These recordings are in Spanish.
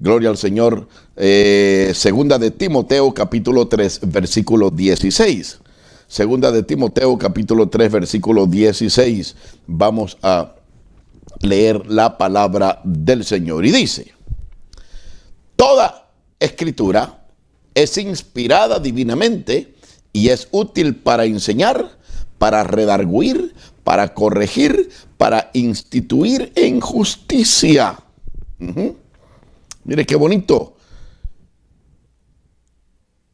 Gloria al Señor. Segunda de Timoteo, capítulo 3, versículo 16. Segunda de Timoteo, capítulo 3, versículo 16. Vamos a leer la palabra del Señor. Y dice: toda escritura es inspirada divinamente y es útil para enseñar, para redarguir, para corregir, para instituir en justicia. Mire qué bonito.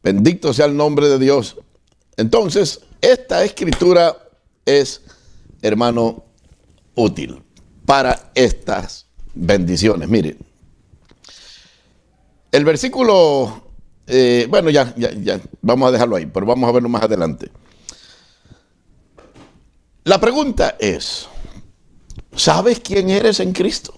Bendito sea el nombre de Dios. Entonces, esta escritura es, hermano, útil para estas bendiciones. Mire, el versículo, bueno, ya, vamos a dejarlo ahí, pero vamos a verlo más adelante. La pregunta es: ¿sabes quién eres en Cristo?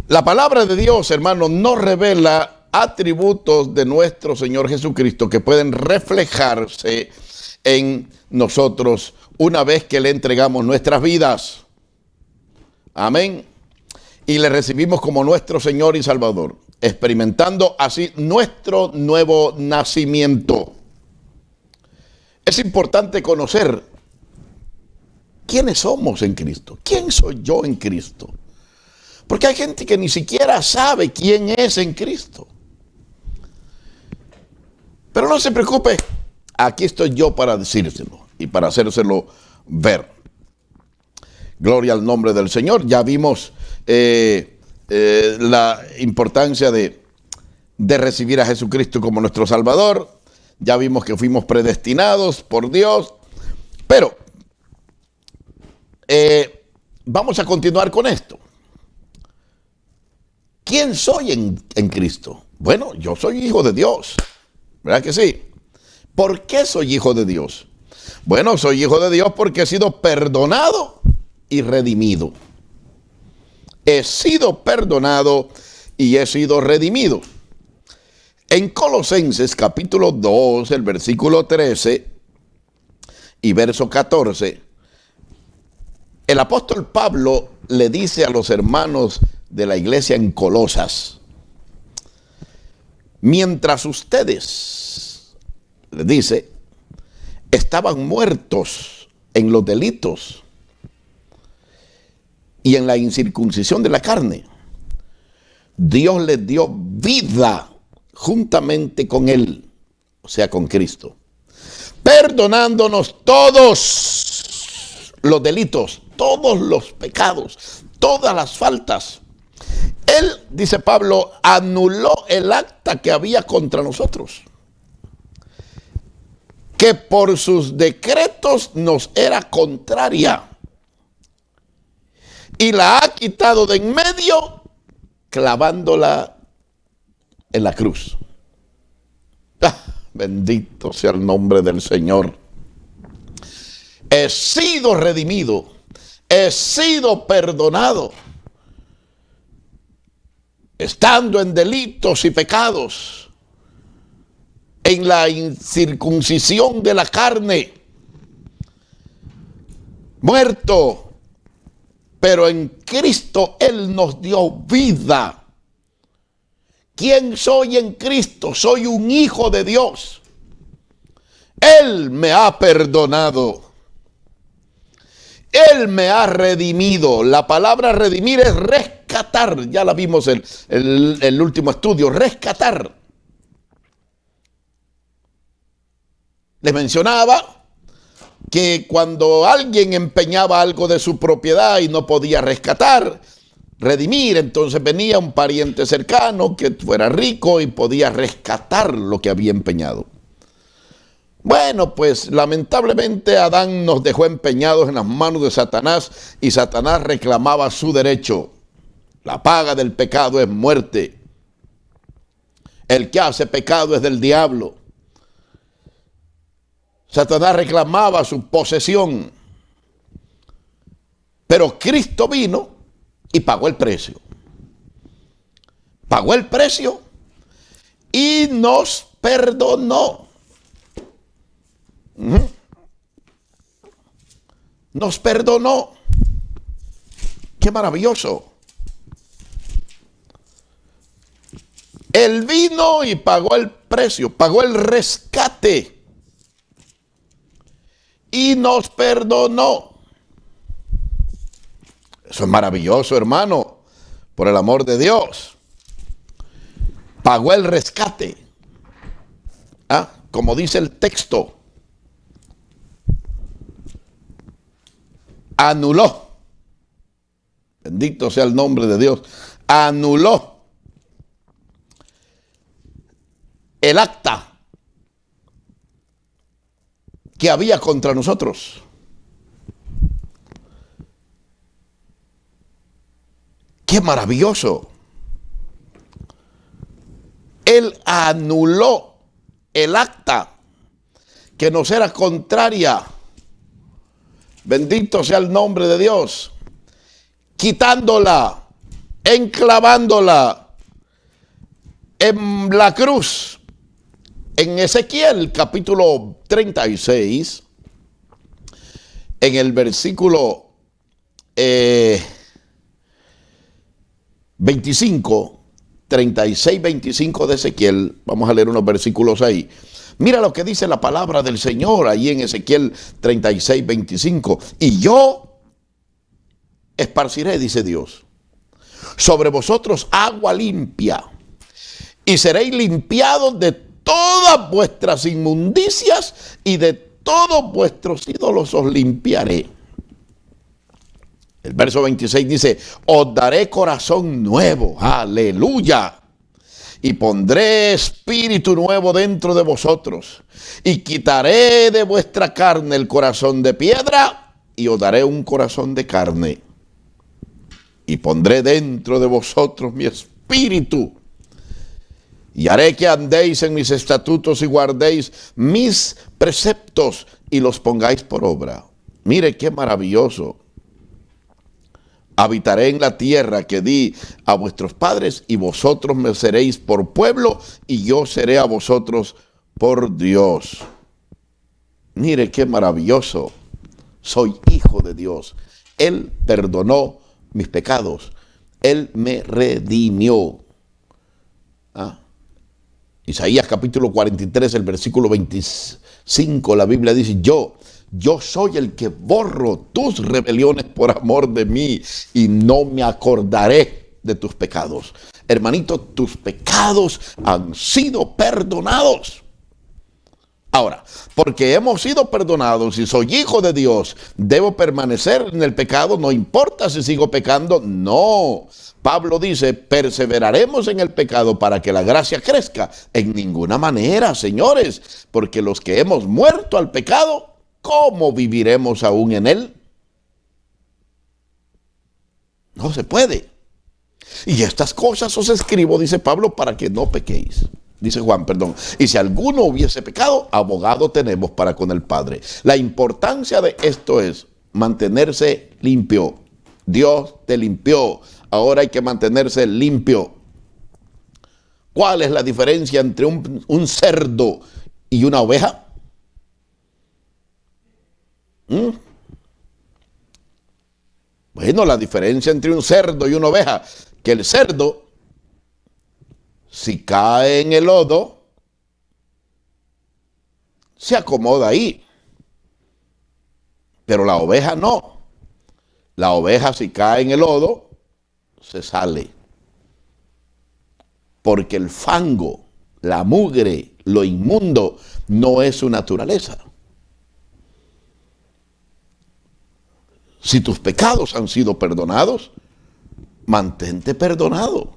La palabra de Dios, hermano, nos revela atributos de nuestro Señor Jesucristo que pueden reflejarse en nosotros una vez que le entregamos nuestras vidas. Amén. Y le recibimos como nuestro Señor y Salvador, experimentando así nuestro nuevo nacimiento. Es importante conocer quiénes somos en Cristo. ¿Quién soy yo en Cristo? Porque hay gente que ni siquiera sabe quién es en Cristo. Pero no se preocupe, aquí estoy yo para decírselo y para hacérselo ver. Gloria al nombre del Señor. Ya vimos la importancia de recibir a Jesucristo como nuestro Salvador. Ya vimos que fuimos predestinados por Dios. Pero vamos a continuar con esto. ¿Quién soy en Cristo? Bueno, yo soy hijo de Dios, ¿verdad que sí? ¿Por qué soy hijo de Dios? Bueno, soy hijo de Dios porque he sido perdonado y redimido. He sido perdonado y he sido redimido. En Colosenses capítulo 2, el versículo 13 y verso 14, el apóstol Pablo le dice a los hermanos de la iglesia en Colosas: mientras ustedes, les dice, estaban muertos en los delitos y en la incircuncisión de la carne, Dios les dio vida juntamente con Él, o sea, con Cristo, perdonándonos todos los delitos, todos los pecados, todas las faltas. Él, dice Pablo, anuló el acta que había contra nosotros, que por sus decretos nos era contraria, y la ha quitado de en medio, clavándola en la cruz. Bendito sea el nombre del Señor. He sido redimido, he sido perdonado, estando en delitos y pecados, en la incircuncisión de la carne, muerto, pero en Cristo Él nos dio vida. ¿Quién soy en Cristo? Soy un hijo de Dios. Él me ha perdonado. Él me ha redimido. La palabra redimir es rescatar. Ya la vimos el último estudio. Rescatar. Les mencionaba que cuando alguien empeñaba algo de su propiedad y no podía rescatar, redimir, entonces venía un pariente cercano que fuera rico y podía rescatar lo que había empeñado. Bueno, pues lamentablemente Adán nos dejó empeñados en las manos de Satanás y Satanás reclamaba su derecho. La paga del pecado es muerte. El que hace pecado es del diablo. Satanás reclamaba su posesión. Pero Cristo vino y pagó el precio. Pagó el precio y nos perdonó. Nos perdonó. Qué maravilloso. vino y pagó el precio, pagó el rescate y nos perdonó. Eso es maravilloso, hermano, por el amor de Dios. Pagó el rescate. Como dice el texto, anuló. Bendito sea el nombre de Dios. Anuló el acta que había contra nosotros. ¡Qué maravilloso! Él anuló el acta que nos era contraria. Bendito sea el nombre de Dios. Quitándola, enclavándola en la cruz. En Ezequiel capítulo 36, en el versículo 25, 36, 25 de Ezequiel, vamos a leer unos versículos ahí. Mira lo que dice la palabra del Señor ahí en Ezequiel 36, 25. Y yo esparciré, dice Dios, sobre vosotros agua limpia, y seréis limpiados de todas vuestras inmundicias, y de todos vuestros ídolos os limpiaré. El verso 26 dice, os daré corazón nuevo, aleluya, y pondré espíritu nuevo dentro de vosotros, y quitaré de vuestra carne el corazón de piedra, y os daré un corazón de carne, y pondré dentro de vosotros mi espíritu, y haré que andéis en mis estatutos y guardéis mis preceptos y los pongáis por obra. Mire qué maravilloso. Habitaré en la tierra que di a vuestros padres, y vosotros me seréis por pueblo, y yo seré a vosotros por Dios. Mire qué maravilloso. Soy hijo de Dios. Él perdonó mis pecados. Él me redimió. Isaías capítulo 43, el versículo 25, la Biblia dice, yo soy el que borro tus rebeliones por amor de mí, y no me acordaré de tus pecados. Hermanito, tus pecados han sido perdonados. Ahora, porque hemos sido perdonados y soy hijo de Dios, ¿debo permanecer en el pecado? No importa si sigo pecando. No. Pablo dice, perseveraremos en el pecado para que la gracia crezca. En ninguna manera, señores, porque los que hemos muerto al pecado, ¿cómo viviremos aún en él? No se puede. Y estas cosas os escribo, dice Pablo, para que no pequéis. Dice Juan, perdón. Y si alguno hubiese pecado, abogado tenemos para con el Padre. La importancia de esto es mantenerse limpio. Dios te limpió. Ahora hay que mantenerse limpio. ¿Cuál es la diferencia entre un cerdo y una oveja? Bueno, la diferencia entre un cerdo y una oveja, que el cerdo, si cae en el lodo, se acomoda ahí. Pero la oveja no. La oveja, si cae en el lodo, se sale. Porque el fango, la mugre, lo inmundo, no es su naturaleza. Si tus pecados han sido perdonados, mantente perdonado.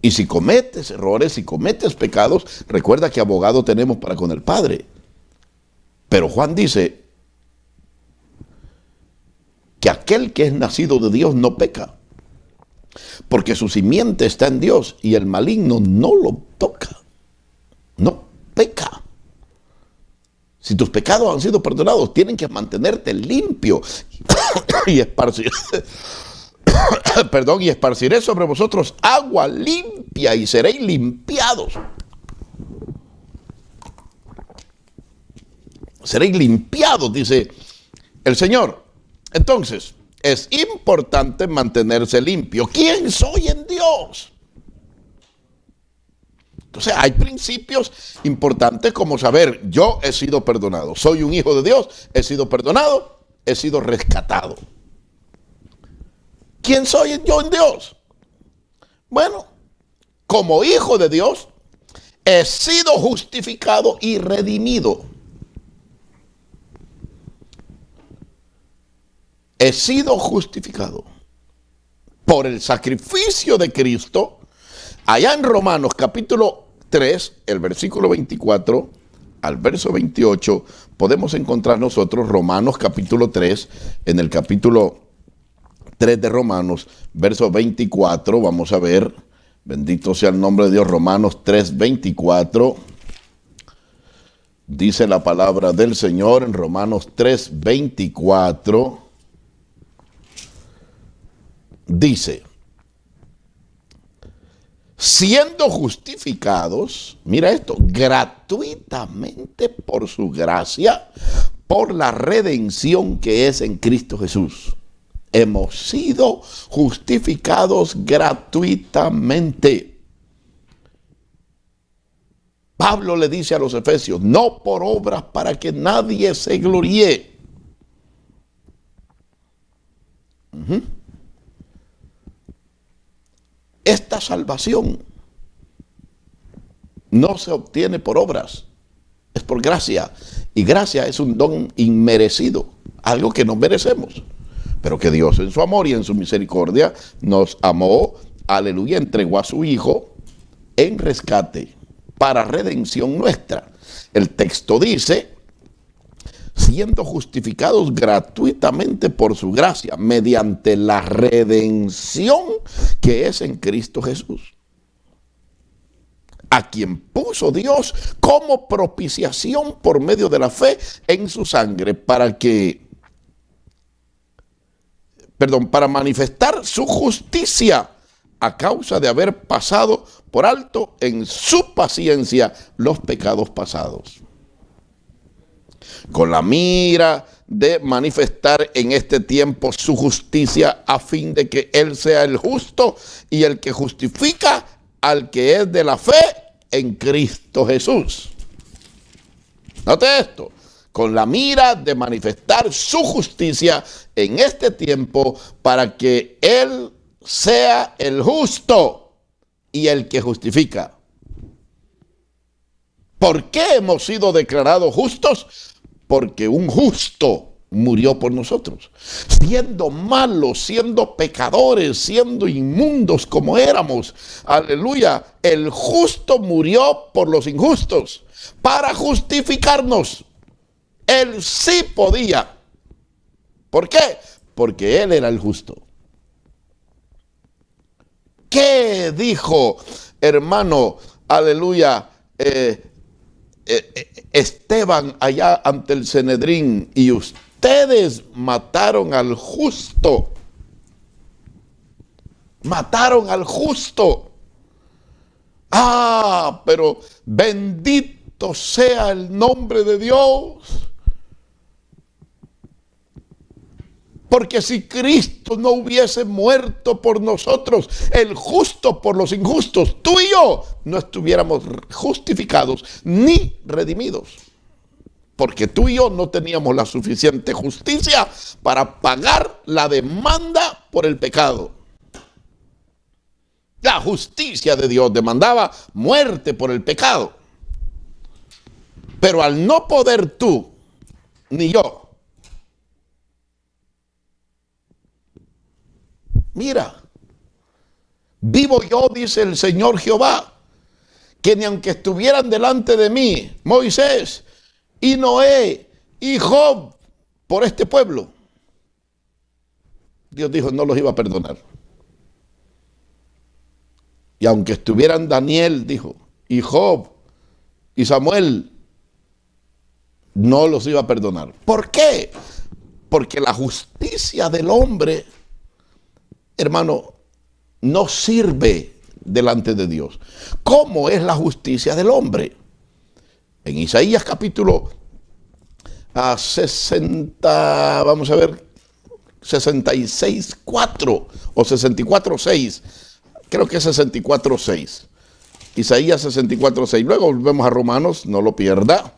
Y si cometes errores, si cometes pecados, recuerda que abogado tenemos para con el Padre. Pero Juan dice que aquel que es nacido de Dios no peca, porque su simiente está en Dios y el maligno no lo toca, no peca. Si tus pecados han sido perdonados, tienen que mantenerte limpio y esparcir. Perdón, y esparciré sobre vosotros agua limpia y seréis limpiados. Seréis limpiados, dice el Señor. Entonces, es importante mantenerse limpio. ¿Quién soy en Dios? Entonces hay principios importantes como saber, yo he sido perdonado, soy un hijo de Dios, he sido perdonado, he sido rescatado. ¿Quién soy yo en Dios? Bueno, como hijo de Dios, he sido justificado y redimido. He sido justificado por el sacrificio de Cristo. Allá en Romanos capítulo 3, el versículo 24 al verso 28, podemos encontrar nosotros Romanos capítulo 3, en el capítulo 3 de Romanos, verso 24, vamos a ver, bendito sea el nombre de Dios, Romanos 3, 24, dice la palabra del Señor en Romanos 3, 24, dice, siendo justificados, mira esto, gratuitamente por su gracia, por la redención que es en Cristo Jesús. Hemos sido justificados gratuitamente. Pablo le dice a los efesios, no por obras para que nadie se gloríe. Esta salvación no se obtiene por obras, es por gracia. Y gracia es un don inmerecido, algo que no merecemos, pero que Dios en su amor y en su misericordia nos amó, aleluya, entregó a su Hijo en rescate para redención nuestra. El texto dice, siendo justificados gratuitamente por su gracia, mediante la redención que es en Cristo Jesús, a quien puso Dios como propiciación por medio de la fe en su sangre, para manifestar su justicia a causa de haber pasado por alto en su paciencia los pecados pasados, con la mira de manifestar en este tiempo su justicia, a fin de que Él sea el justo y el que justifica al que es de la fe en Cristo Jesús. Note esto, con la mira de manifestar su justicia en este tiempo, para que Él sea el justo y el que justifica. ¿Por qué hemos sido declarados justos? Porque un justo murió por nosotros. Siendo malos, siendo pecadores, siendo inmundos como éramos, aleluya, el justo murió por los injustos para justificarnos. Él sí podía. ¿Por qué? Porque Él era el justo. ¿Qué dijo, hermano, aleluya, Esteban allá ante el Sanedrín? Y ustedes mataron al justo. Mataron al justo. Ah, pero bendito sea el nombre de Dios. Porque si Cristo no hubiese muerto por nosotros, el justo por los injustos, tú y yo no estuviéramos justificados ni redimidos. Porque tú y yo no teníamos la suficiente justicia para pagar la demanda por el pecado. La justicia de Dios demandaba muerte por el pecado. Pero al no poder tú ni yo, mira, vivo yo, dice el Señor Jehová, que ni aunque estuvieran delante de mí Moisés y Noé y Job por este pueblo, Dios dijo no los iba a perdonar. Y aunque estuvieran Daniel, dijo, y Job y Samuel, no los iba a perdonar. ¿Por qué? Porque la justicia del hombre, hermano, no sirve delante de Dios. ¿Cómo es la justicia del hombre? En Isaías capítulo 60, vamos a ver, 66:4 o 64:6, creo que es 64:6. Isaías 64:6. Luego volvemos a Romanos, no lo pierda.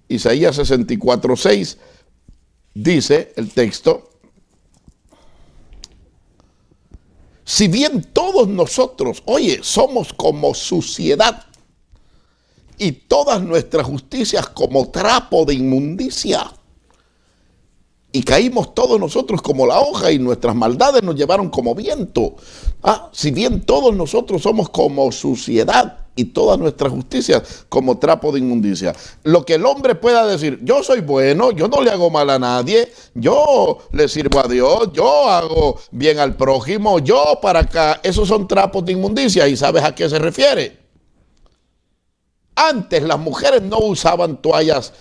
Isaías 64:6 dice el texto: si bien todos nosotros, oye, somos como suciedad y todas nuestras justicias como trapo de inmundicia, y caímos todos nosotros como la hoja y nuestras maldades nos llevaron como viento. Si bien todos nosotros somos como suciedad y todas nuestras justicias como trapo de inmundicia. Lo que el hombre pueda decir: yo soy bueno, yo no le hago mal a nadie, yo le sirvo a Dios, yo hago bien al prójimo, yo para acá, esos son trapos de inmundicia. ¿Y sabes a qué se refiere? Antes las mujeres no usaban toallas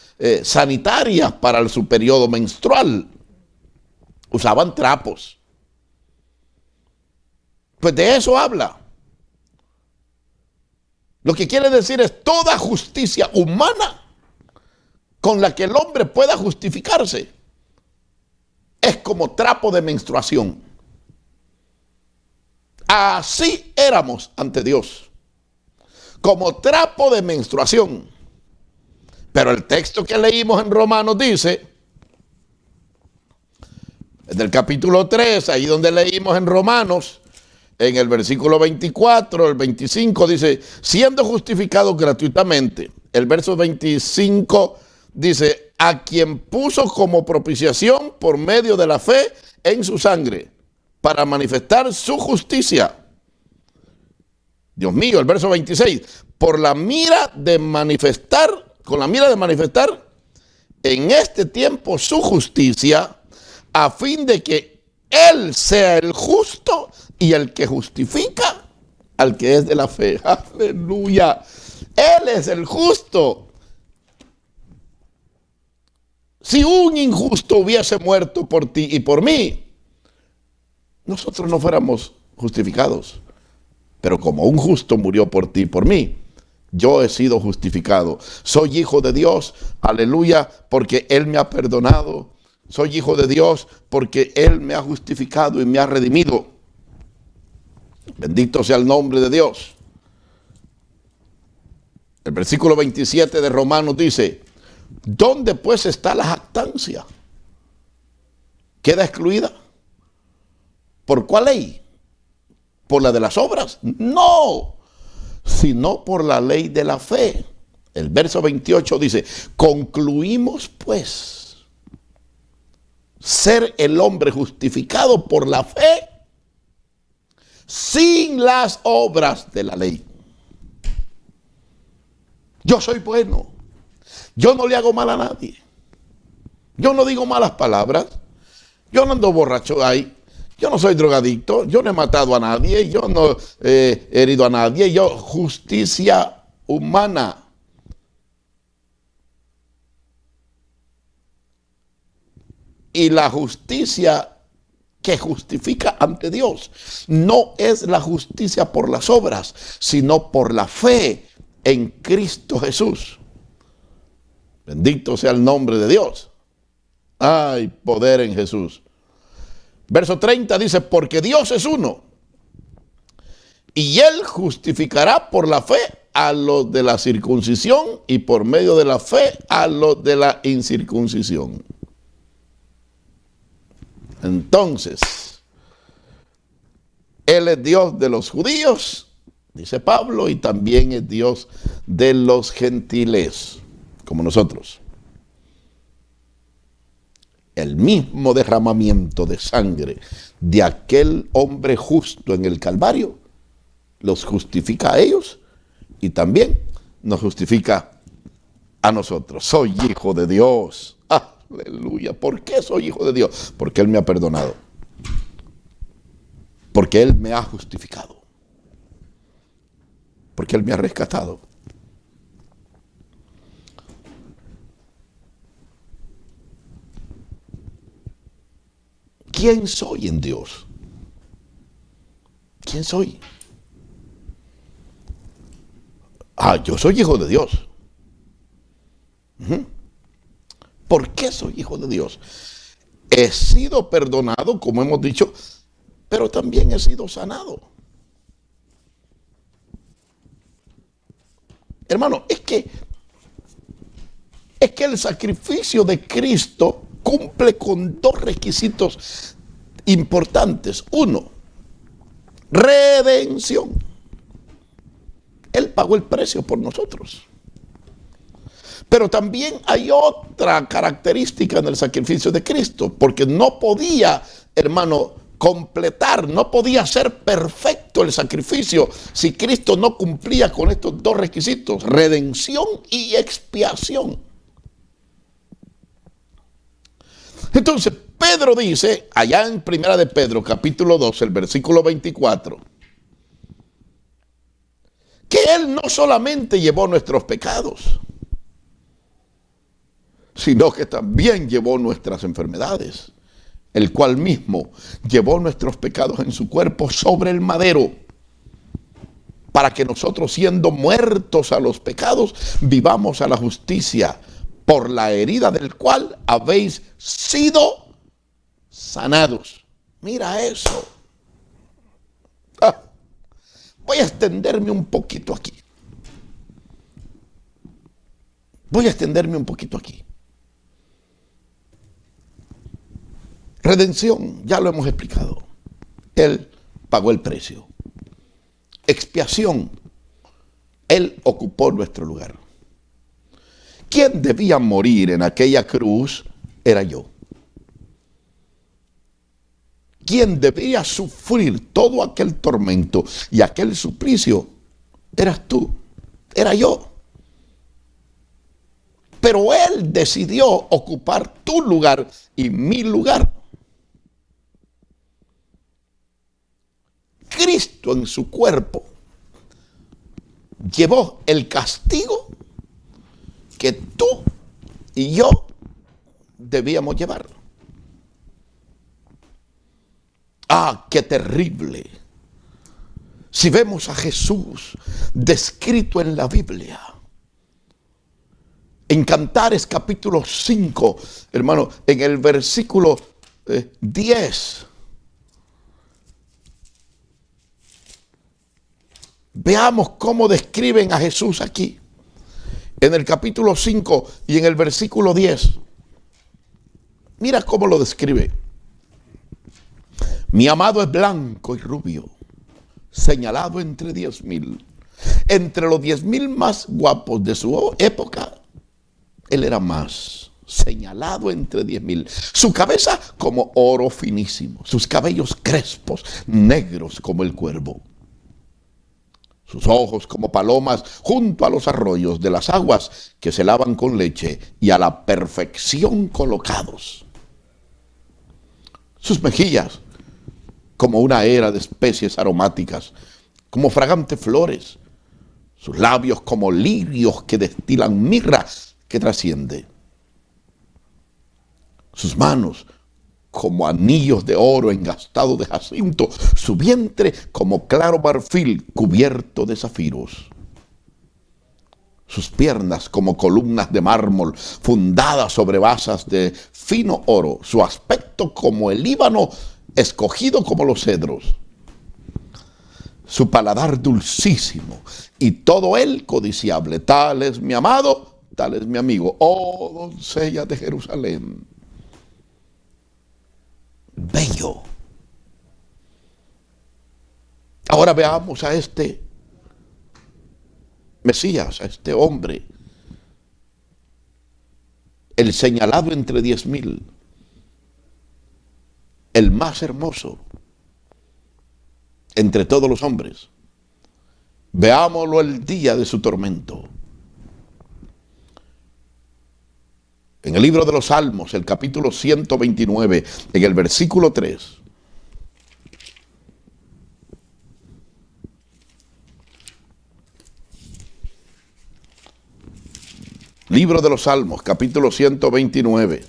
sanitarias para su periodo menstrual. Usaban trapos. Pues de eso habla. Lo que quiere decir es toda justicia humana con la que el hombre pueda justificarse es como trapo de menstruación. Así éramos ante Dios, como trapo de menstruación. Pero el texto que leímos en Romanos dice, del capítulo 3, ahí donde leímos en Romanos, en el versículo 24, el 25, dice, siendo justificados gratuitamente. El verso 25 dice, a quien puso como propiciación por medio de la fe en su sangre, para manifestar su justicia. Dios mío, el verso 26, por la mira de manifestar, con la mira de manifestar en este tiempo su justicia, a fin de que Él sea el justo y el que justifica al que es de la fe. Aleluya. Él es el justo. Si un injusto hubiese muerto por ti y por mí, nosotros no fuéramos justificados. Pero como un justo murió por ti y por mí, yo he sido justificado. Soy hijo de Dios, aleluya, porque Él me ha perdonado. Soy hijo de Dios porque Él me ha justificado y me ha redimido. Bendito sea el nombre de Dios. El versículo 27 de Romanos dice, ¿dónde pues está la jactancia? ¿Queda excluida? ¿Por cuál ley? ¿Por la de las obras? No, sino por la ley de la fe. El verso 28 dice, concluimos pues ser el hombre justificado por la fe sin las obras de la ley. Yo soy bueno. Yo no le hago mal a nadie. Yo no digo malas palabras. Yo no ando borracho ahí. Yo no soy drogadicto. Yo no he matado a nadie. Yo no he herido a nadie. Yo, justicia humana. Y la justicia que justifica ante Dios no es la justicia por las obras, sino por la fe en Cristo Jesús. Bendito sea el nombre de Dios. Hay poder en Jesús. Verso 30 dice, porque Dios es uno, y Él justificará por la fe a los de la circuncisión y por medio de la fe a los de la incircuncisión. Entonces, Él es Dios de los judíos, dice Pablo, y también es Dios de los gentiles, como nosotros. El mismo derramamiento de sangre de aquel hombre justo en el Calvario los justifica a ellos y también nos justifica a nosotros. Soy hijo de Dios. Aleluya. ¿Por qué soy hijo de Dios? Porque Él me ha perdonado. Porque Él me ha justificado. Porque Él me ha rescatado. ¿Quién soy en Dios? ¿Quién soy? Yo soy hijo de Dios. ¿Por qué soy hijo de Dios? He sido perdonado, como hemos dicho, pero también he sido sanado. Hermano, es que el sacrificio de Cristo cumple con dos requisitos importantes. Uno, redención. Él pagó el precio por nosotros. Pero también hay otra característica en el sacrificio de Cristo, porque no podía, hermano, completar, no podía ser perfecto el sacrificio si Cristo no cumplía con estos dos requisitos, redención y expiación. Entonces, Pedro dice, allá en Primera de Pedro, capítulo 2, el versículo 24, que Él no solamente llevó nuestros pecados, sino que también llevó nuestras enfermedades, el cual mismo llevó nuestros pecados en su cuerpo sobre el madero, para que nosotros, siendo muertos a los pecados, vivamos a la justicia, por la herida del cual habéis sido sanados. Mira eso. Voy a extenderme un poquito aquí. Redención, ya lo hemos explicado. Él pagó el precio. Expiación, Él ocupó nuestro lugar. ¿Quién debía morir en aquella cruz? Era yo. Quien debía sufrir todo aquel tormento y aquel suplicio, eras tú, era yo. Pero Él decidió ocupar tu lugar y mi lugar. Cristo en su cuerpo llevó el castigo que tú y yo debíamos llevar. ¡Ah, qué terrible! Si vemos a Jesús descrito en la Biblia, en Cantares capítulo 5, hermano, en el versículo 10, veamos cómo describen a Jesús aquí. En el capítulo 5 y en el versículo 10. Mira cómo lo describe. Mi amado es blanco y rubio, señalado entre 10,000. Entre los 10,000 más guapos de su época, él era más, señalado entre 10,000. Su cabeza como oro finísimo, sus cabellos crespos, negros como el cuervo. Sus ojos como palomas junto a los arroyos de las aguas que se lavan con leche y a la perfección colocados. Sus mejillas como una era de especies aromáticas, como fragantes flores. Sus labios como lirios que destilan mirra que trasciende. Sus manos como anillos de oro engastados de jacinto, su vientre como claro marfil cubierto de zafiros. Sus piernas como columnas de mármol fundadas sobre basas de fino oro, su aspecto como el Líbano escogido como los cedros. Su paladar dulcísimo y todo él codiciable. Tal es mi amado, tal es mi amigo. Oh, doncella de Jerusalén. Bello. Ahora veamos a este Mesías, a este hombre, el señalado entre 10,000, el más hermoso entre todos los hombres. Veámoslo el día de su tormento. En el libro de los Salmos, el capítulo 129, en el versículo 3. Libro de los Salmos, capítulo 129.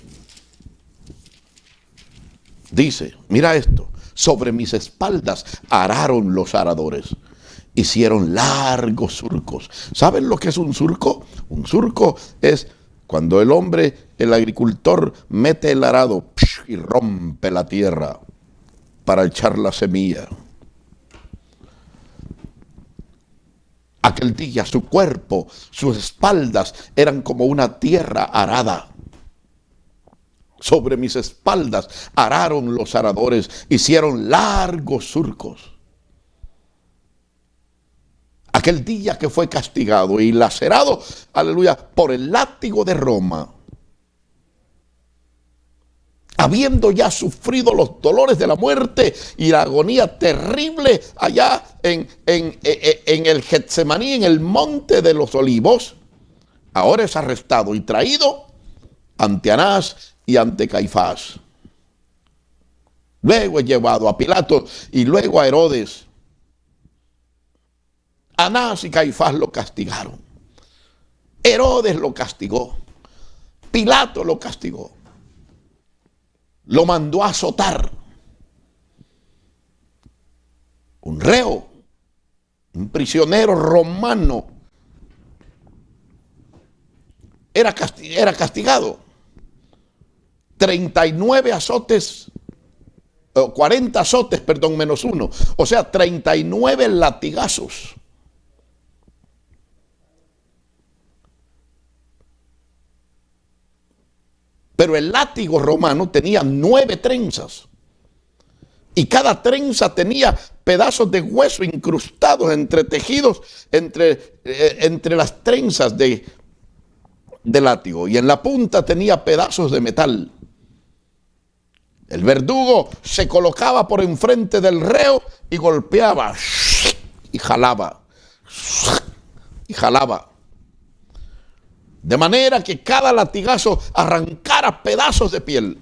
Dice, mira esto, sobre mis espaldas araron los aradores, hicieron largos surcos. ¿Saben lo que es un surco? Un surco es cuando el hombre, el agricultor, mete el arado y rompe la tierra para echar la semilla. Aquel aquel día su cuerpo, sus espaldas eran como una tierra arada. Sobre mis espaldas araron los aradores, hicieron largos surcos. Aquel día que fue castigado y lacerado, aleluya, por el látigo de Roma, habiendo ya sufrido los dolores de la muerte y la agonía terrible allá en el Getsemaní, en el monte de los olivos, ahora es arrestado y traído ante Anás y ante Caifás. Luego es llevado a Pilato y luego a Herodes. Anás y Caifás lo castigaron. Herodes lo castigó. Pilato lo castigó. Lo mandó a azotar. Un reo, un prisionero romano, era castigado. 39 azotes, 40 azotes, perdón, menos uno. O sea, 39 latigazos. Pero el látigo romano tenía 9 trenzas. Y cada trenza tenía pedazos de hueso incrustados, entretejidos entre las trenzas de látigo. Y en la punta tenía pedazos de metal. El verdugo se colocaba por enfrente del reo y golpeaba y jalaba. Y jalaba. De manera que cada latigazo arrancara pedazos de piel,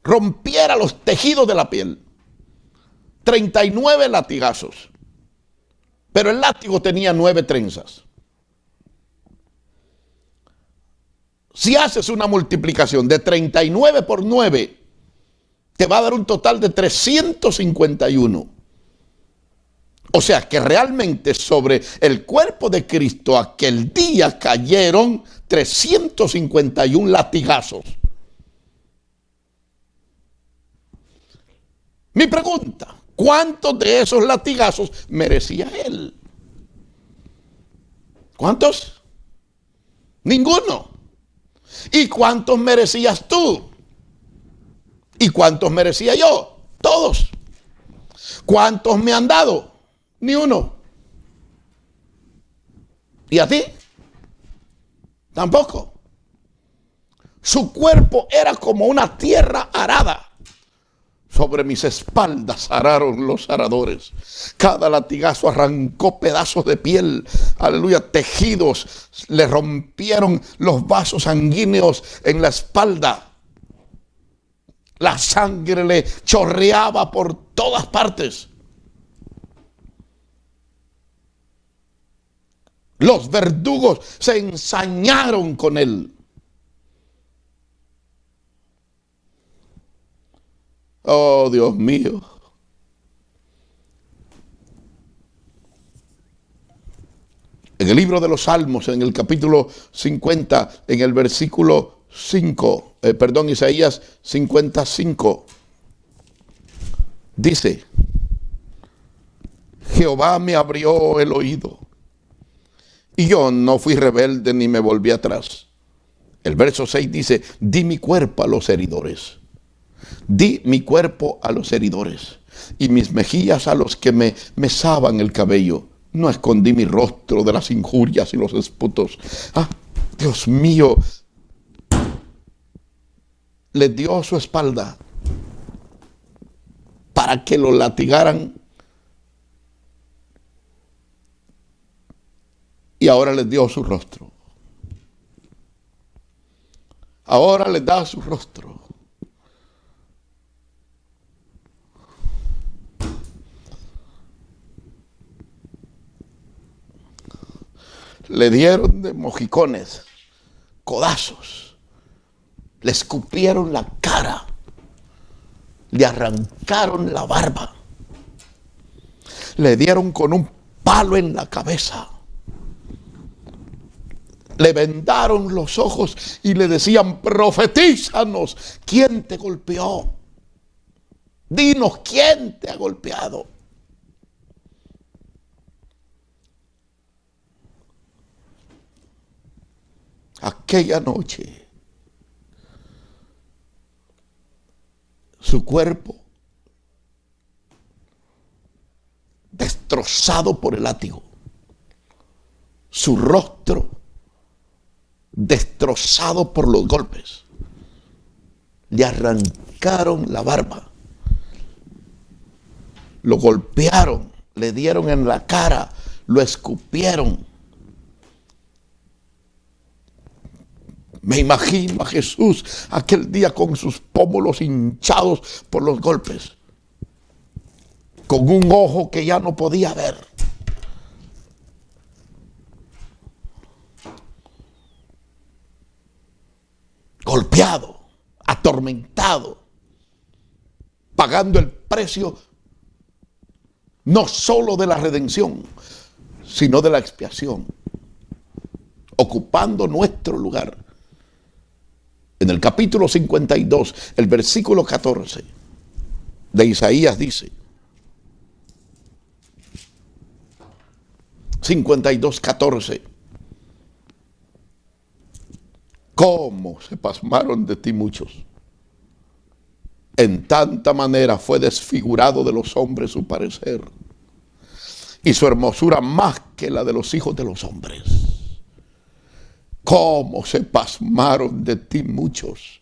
rompiera los tejidos de la piel. 39 latigazos. Pero el látigo tenía 9 trenzas. Si haces una multiplicación de 39 por 9, te va a dar un total de 351. O sea que realmente sobre el cuerpo de Cristo aquel día cayeron 351 latigazos. Mi pregunta, ¿cuántos de esos latigazos merecía él? ¿Cuántos? Ninguno. ¿Y cuántos merecías tú? ¿Y cuántos merecía yo? Todos. ¿Cuántos me han dado? Ni uno. ¿Y a ti? Tampoco. Su cuerpo era como una tierra arada. Sobre mis espaldas araron los aradores. Cada latigazo arrancó pedazos de piel. Aleluya, tejidos. Le rompieron los vasos sanguíneos en la espalda. La sangre le chorreaba por todas partes. Los verdugos se ensañaron con él. Oh, Dios mío. En el libro de los Salmos, en el capítulo 50, en el versículo 5, Isaías 55, dice: Jehová me abrió el oído, y yo no fui rebelde ni me volví atrás. El verso 6 dice: di mi cuerpo a los heridores. Di mi cuerpo a los heridores y mis mejillas a los que me mesaban el cabello. No escondí mi rostro de las injurias y los esputos. Ah, Dios mío. Le dio su espalda para que lo latigaran. Y ahora les dio su rostro. Ahora les da su rostro. Le dieron de mojicones, codazos, le escupieron la cara, le arrancaron la barba, le dieron con un palo en la cabeza, le vendaron los ojos y le decían: profetízanos, ¿quién te golpeó? Dinos, ¿quién te ha golpeado? aquella noche su cuerpo destrozado por el látigo, su rostro destrozado por los golpes, le arrancaron la barba, lo golpearon, le dieron en la cara, lo escupieron. Me imagino a Jesús aquel día con sus pómulos hinchados por los golpes, con un ojo que ya no podía ver. Golpeado, atormentado, pagando el precio no solo de la redención, sino de la expiación, ocupando nuestro lugar. En el capítulo 52, el versículo 14 de Isaías dice, 52:14, ¿cómo se pasmaron de ti muchos? En tanta manera fue desfigurado de los hombres su parecer, y su hermosura más que la de los hijos de los hombres. ¿Cómo se pasmaron de ti muchos?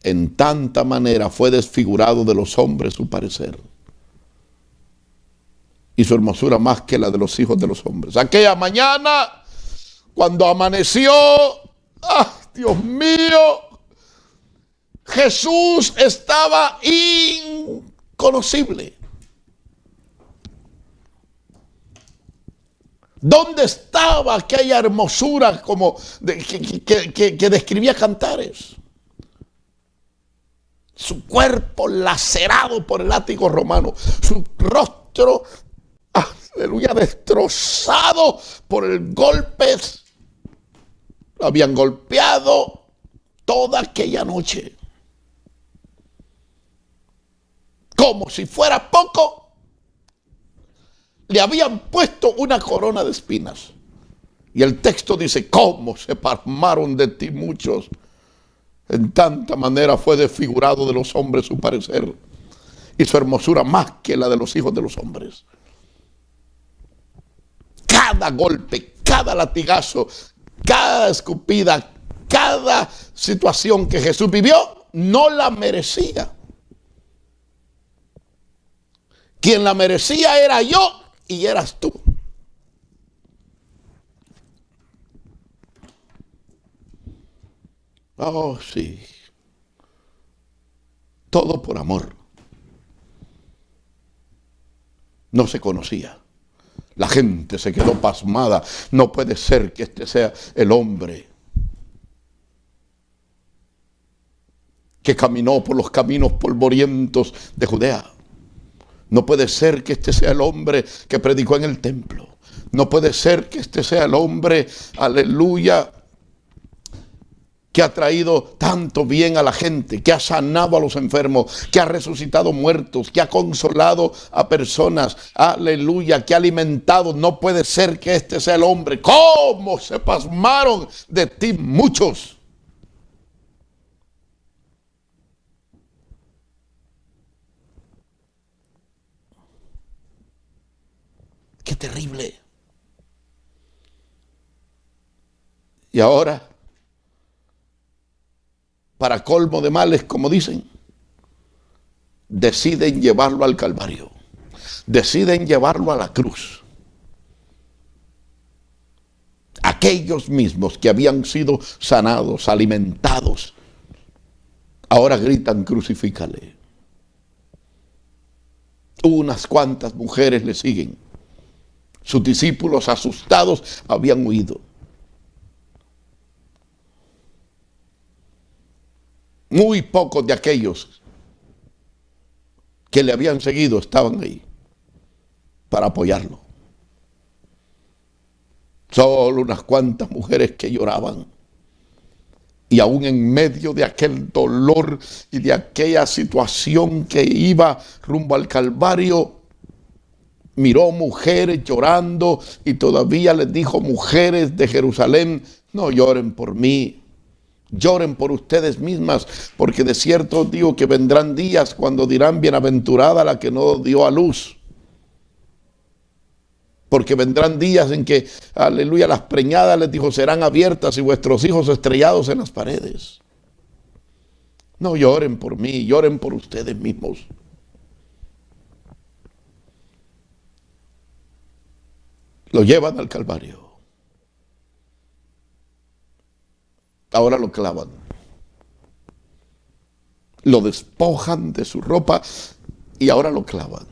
En tanta manera fue desfigurado de los hombres su parecer, y su hermosura más que la de los hijos de los hombres. Aquella mañana, cuando amaneció, ¡ay, Dios mío! Jesús estaba inconocible. ¿Dónde estaba aquella hermosura como que describía Cantares? Su cuerpo lacerado por el látigo romano, su rostro, aleluya, destrozado por el golpes. Lo habían golpeado toda aquella noche. Como si fuera poco, le habían puesto una corona de espinas. Y el texto dice, ¿cómo se pasmaron de ti muchos? En tanta manera fue desfigurado de los hombres su parecer, y su hermosura más que la de los hijos de los hombres. Cada golpe, cada latigazo, cada escupida, cada situación que Jesús vivió, no la merecía. Quien la merecía era yo y eras tú. Oh, sí. Todo por amor. No se conocía. La gente se quedó pasmada. No puede ser que este sea el hombre que caminó por los caminos polvorientos de Judea. No puede ser que este sea el hombre que predicó en el templo. No puede ser que este sea el hombre, aleluya, que ha traído tanto bien a la gente, que ha sanado a los enfermos, que ha resucitado muertos, que ha consolado a personas, aleluya, que ha alimentado. No puede ser que este sea el hombre. ¿Cómo se pasmaron de ti muchos? ¡Qué terrible! Y ahora, para colmo de males, como dicen, deciden llevarlo al Calvario. Deciden llevarlo a la cruz. Aquellos mismos que habían sido sanados, alimentados, ahora gritan, crucifícale. Unas cuantas mujeres le siguen. Sus discípulos asustados habían huido. Muy pocos de aquellos que le habían seguido estaban ahí para apoyarlo. Solo unas cuantas mujeres que lloraban. Y aún en medio de aquel dolor y de aquella situación que iba rumbo al Calvario, miró mujeres llorando y todavía les dijo, mujeres de Jerusalén, No lloren por mí, lloren por ustedes mismas, porque de cierto os digo que vendrán días cuando dirán bienaventurada la que no dio a luz. Porque vendrán días en que, aleluya, las preñadas, les dijo, serán abiertas y vuestros hijos estrellados en las paredes. No lloren por mí, lloren por ustedes mismos. Lo llevan al Calvario. Ahora lo clavan. Lo despojan de su ropa y ahora lo clavan.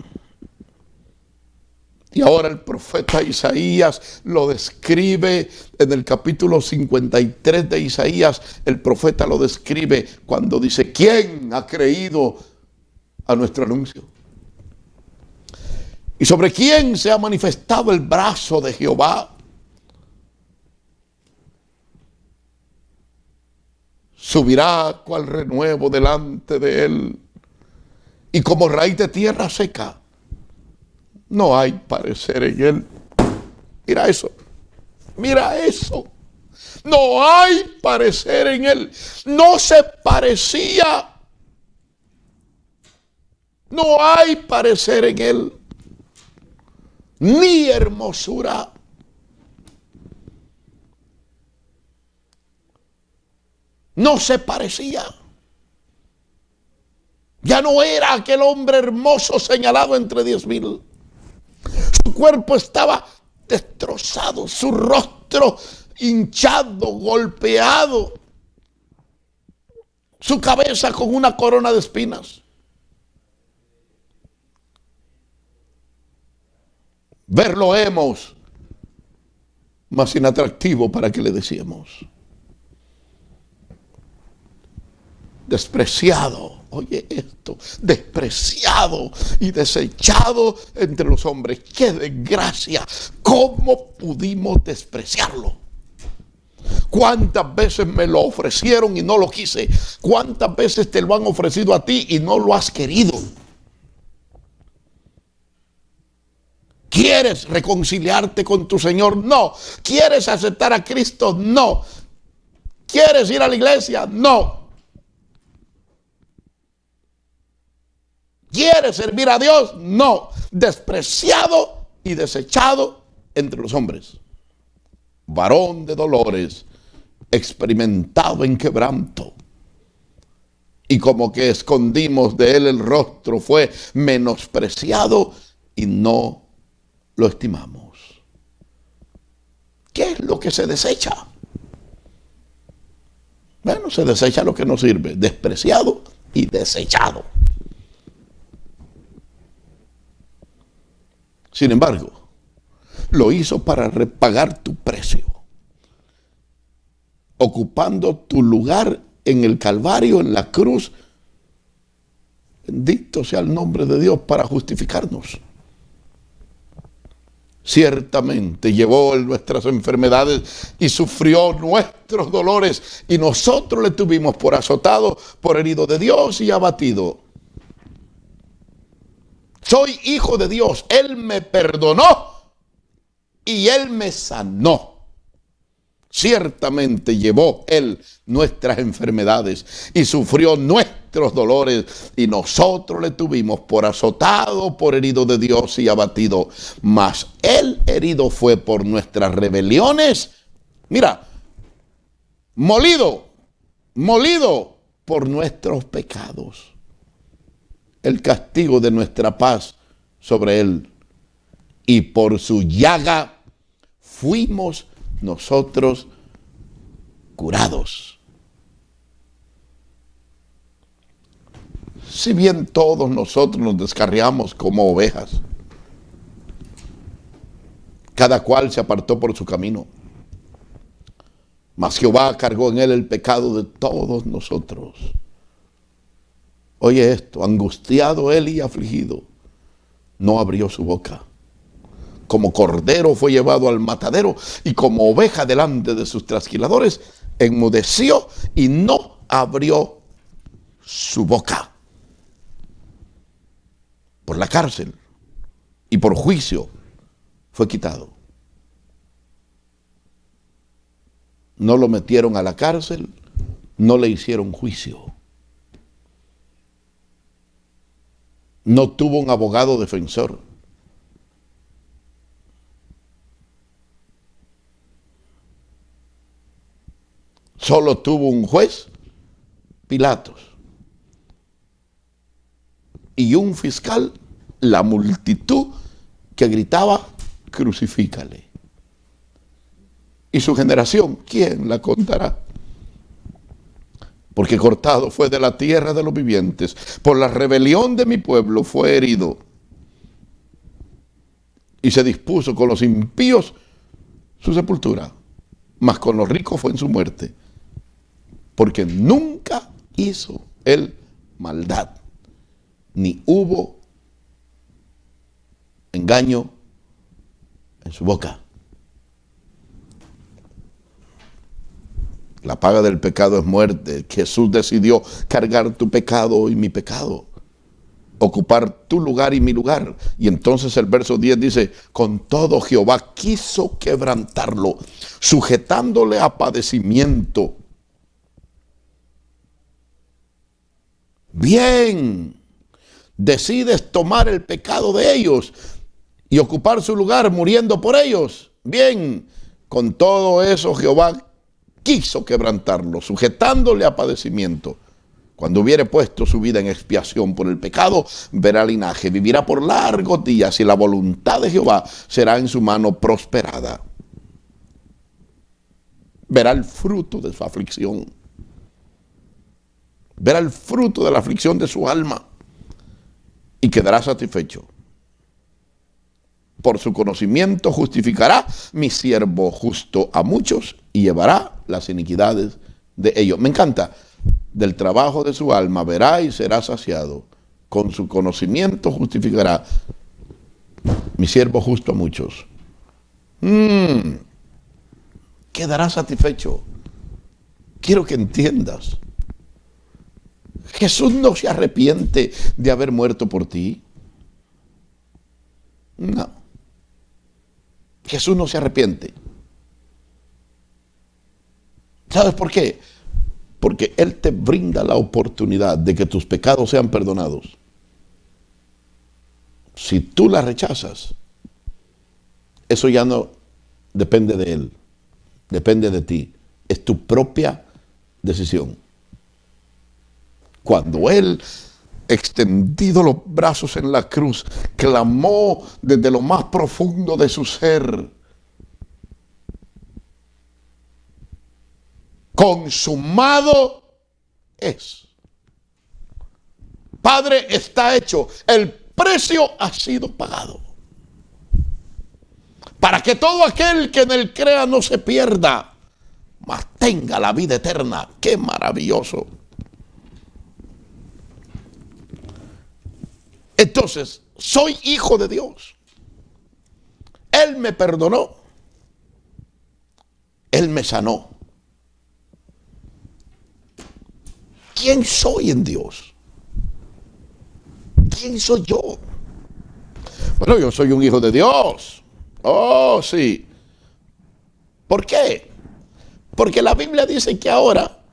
Y ahora el profeta Isaías lo describe en el capítulo 53 de Isaías. El profeta lo describe cuando dice, ¿quién ha creído a nuestro anuncio? ¿Y sobre quién se ha manifestado el brazo de Jehová? Subirá cual renuevo delante de él, y como raíz de tierra seca. No hay parecer en él. Mira eso. Mira eso. No hay parecer en él. No se parecía. No hay parecer en él. Ni hermosura. No se parecía. Ya no era aquel hombre hermoso señalado entre 10,000. Su cuerpo estaba destrozado, su rostro hinchado, golpeado, su cabeza con una corona de espinas. Verlo hemos, más inatractivo para que le decíamos. Despreciado, oye esto, despreciado y desechado entre los hombres. ¡Qué desgracia! ¿Cómo pudimos despreciarlo? ¿Cuántas veces me lo ofrecieron y no lo quise? ¿Cuántas veces te lo han ofrecido a ti y no lo has querido? ¿Quieres reconciliarte con tu Señor? No. ¿Quieres aceptar a Cristo? No. ¿Quieres ir a la iglesia? No. ¿Quieres servir a Dios? No. Despreciado y desechado entre los hombres. Varón de dolores, experimentado en quebranto. Y como que escondimos de él el rostro, fue menospreciado y no lo estimamos. ¿Qué es lo que se desecha? Bueno, se desecha lo que no sirve, despreciado y desechado. Sin embargo, lo hizo para repagar tu precio, ocupando tu lugar en el Calvario, en la cruz. Bendito sea el nombre de Dios para justificarnos. Ciertamente llevó nuestras enfermedades y sufrió nuestros dolores, y nosotros le tuvimos por azotado, por herido de Dios y abatido. Soy hijo de Dios, Él me perdonó y Él me sanó. Ciertamente llevó Él nuestras enfermedades y sufrió nuestros dolores, y nosotros le tuvimos por azotado, por herido de Dios y abatido. Mas Él herido fue por nuestras rebeliones. Mira, molido por nuestros pecados. El castigo de nuestra paz sobre Él, y por su llaga fuimos nosotros curados. Si bien todos nosotros nos descarriamos como ovejas, cada cual se apartó por su camino, mas Jehová cargó en él el pecado de todos nosotros. Oye esto, angustiado él y afligido, no abrió su boca. Como cordero fue llevado al matadero, y como oveja delante de sus trasquiladores, enmudeció y no abrió su boca. Por la cárcel y por juicio fue quitado. No lo metieron a la cárcel, no le hicieron juicio. No tuvo un abogado defensor. Solo tuvo un juez, Pilatos, y un fiscal, la multitud que gritaba, crucifícale. Y su generación, ¿quién la contará? Porque cortado fue de la tierra de los vivientes, por la rebelión de mi pueblo fue herido. Y se dispuso con los impíos su sepultura, mas con los ricos fue en su muerte, porque nunca hizo él maldad, ni hubo engaño en su boca. La paga del pecado es muerte. Jesús decidió cargar tu pecado y mi pecado, ocupar tu lugar y mi lugar. Y entonces el verso 10 dice, con todo Jehová quiso quebrantarlo, sujetándole a padecimiento. Bien, decides tomar el pecado de ellos y ocupar su lugar muriendo por ellos. Bien, con todo eso Jehová quiso quebrantarlo, sujetándole a padecimiento. Cuando hubiere puesto su vida en expiación por el pecado, verá linaje, vivirá por largos días y la voluntad de Jehová será en su mano prosperada. Verá el fruto de su aflicción. Verá el fruto de la aflicción de su alma y quedará satisfecho. Por su conocimiento justificará mi siervo justo a muchos y llevará las iniquidades de ellos. Me encanta. Del trabajo de su alma verá y será saciado. Con su conocimiento justificará mi siervo justo a muchos. Quedará satisfecho. Quiero que entiendas. Jesús no se arrepiente de haber muerto por ti. No. Jesús no se arrepiente. ¿Sabes por qué? Porque Él te brinda la oportunidad de que tus pecados sean perdonados. Si tú la rechazas, eso ya no depende de Él, depende de ti. Es tu propia decisión. Cuando Él, extendido los brazos en la cruz, clamó desde lo más profundo de su ser, consumado es. Padre, está hecho. El precio ha sido pagado. Para que todo aquel que en él crea no se pierda, mas tenga la vida eterna. ¡Qué maravilloso! Entonces, soy hijo de Dios. Él me perdonó. Él me sanó. ¿Quién soy en Dios? ¿Quién soy yo? Bueno, yo soy un hijo de Dios. Oh, sí. ¿Por qué? Porque la Biblia dice que ahora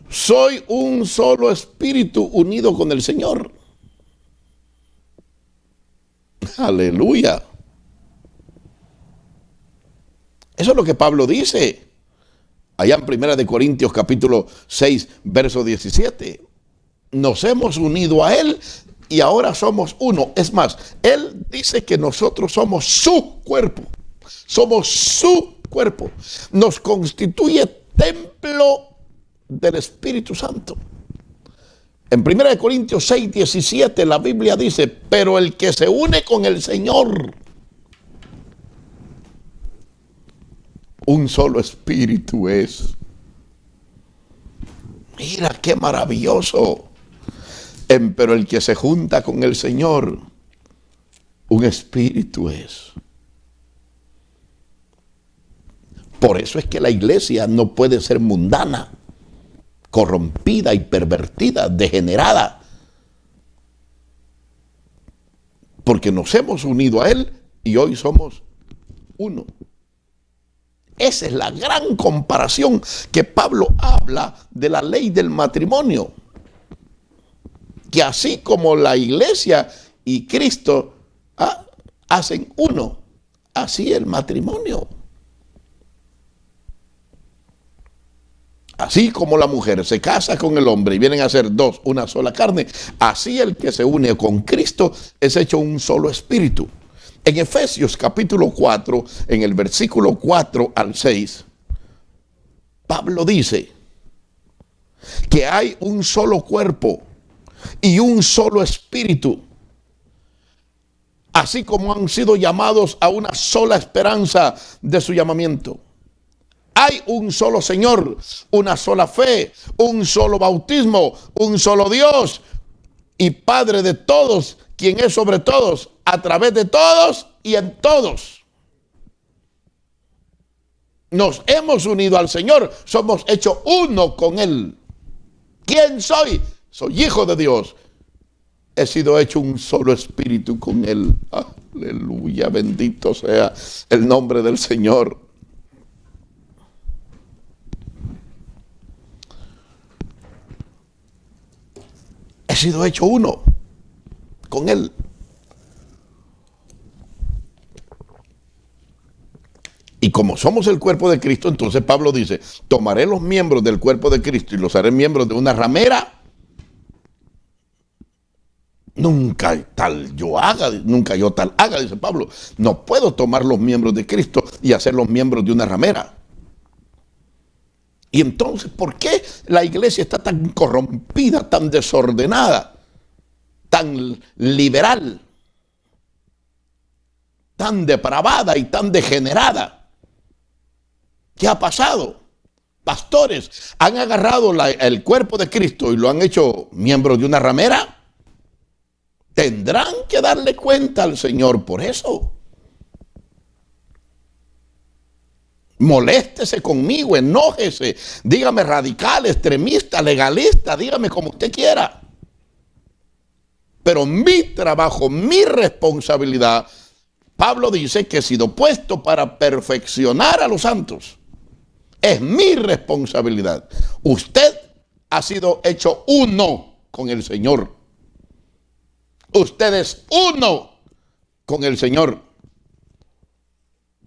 soy un solo espíritu unido con el Señor. Aleluya. Eso es lo que Pablo dice allá en 1 Corintios capítulo 6, verso 17. Nos hemos unido a Él y ahora somos uno. Es más, Él dice que nosotros somos su cuerpo. Somos su cuerpo. Nos constituye templo del Espíritu Santo. En 1 Corintios 6, 17 la Biblia dice, pero el que se une con el Señor, un solo espíritu es. Mira qué maravilloso. Pero el que se junta con el Señor, un espíritu es. Por eso es que la iglesia no puede ser mundana, corrompida y pervertida, degenerada. Porque nos hemos unido a Él y hoy somos uno. Esa es la gran comparación que Pablo habla de la ley del matrimonio. Que así como la iglesia y Cristo hacen uno, así el matrimonio. Así como la mujer se casa con el hombre y vienen a ser dos, una sola carne, así el que se une con Cristo es hecho un solo espíritu. En Efesios capítulo 4, en el versículo 4 al 6, Pablo dice que hay un solo cuerpo y un solo espíritu, así como han sido llamados a una sola esperanza de su llamamiento. Hay un solo Señor, una sola fe, un solo bautismo, un solo Dios y Padre de todos, quien es sobre todos, a través de todos y en todos. Nos hemos unido al Señor, somos hechos uno con Él. ¿Quién soy? Soy hijo de Dios. He sido hecho un solo espíritu con Él. Aleluya, bendito sea el nombre del Señor. He sido hecho uno con Él. Y como somos el cuerpo de Cristo, entonces Pablo dice, tomaré los miembros del cuerpo de Cristo y los haré miembros de una ramera. Nunca tal yo haga, dice Pablo. No puedo tomar los miembros de Cristo y hacerlos miembros de una ramera. Y entonces, ¿por qué la iglesia está tan corrompida, tan desordenada, tan liberal, tan depravada y tan degenerada? ¿Qué ha pasado? Pastores han agarrado el cuerpo de Cristo y lo han hecho miembros de una ramera. Tendrán que darle cuenta al Señor por eso. Moléstese conmigo, enójese, dígame radical, extremista, legalista, dígame como usted quiera. Pero mi trabajo, mi responsabilidad, Pablo dice que he sido puesto para perfeccionar a los santos. Es mi responsabilidad. Usted ha sido hecho uno con el Señor. Usted es uno con el Señor.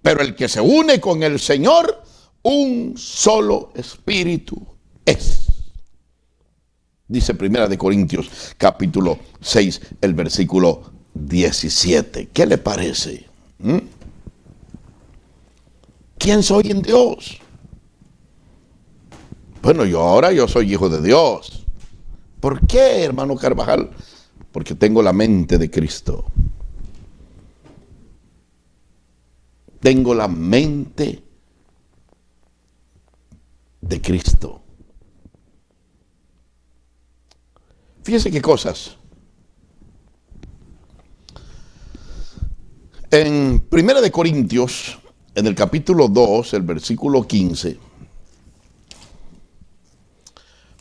Pero el que se une con el Señor, un solo espíritu es. Dice Primera de Corintios, capítulo 6, el versículo 17. ¿Qué le parece? ¿Quién soy en Dios? Bueno, yo soy hijo de Dios. ¿Por qué, hermano Carvajal? Porque tengo la mente de Cristo. Tengo la mente de Cristo. Fíjese qué cosas. En Primera de Corintios, en el capítulo 2, el versículo 15.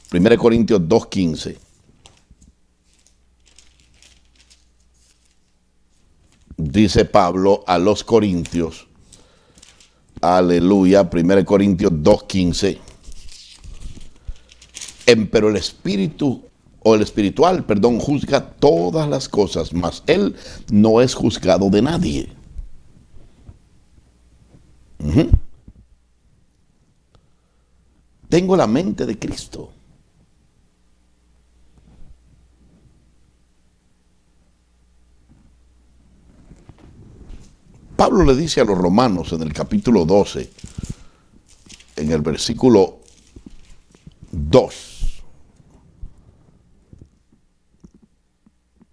Primera de Corintios 2:15. Dice Pablo a los Corintios. Aleluya, 1 Corintios 2:15. Pero el espíritu, o el espiritual, perdón, juzga todas las cosas, mas él no es juzgado de nadie. Tengo la mente de Cristo. Pablo le dice a los romanos en el capítulo 12, en el versículo 2,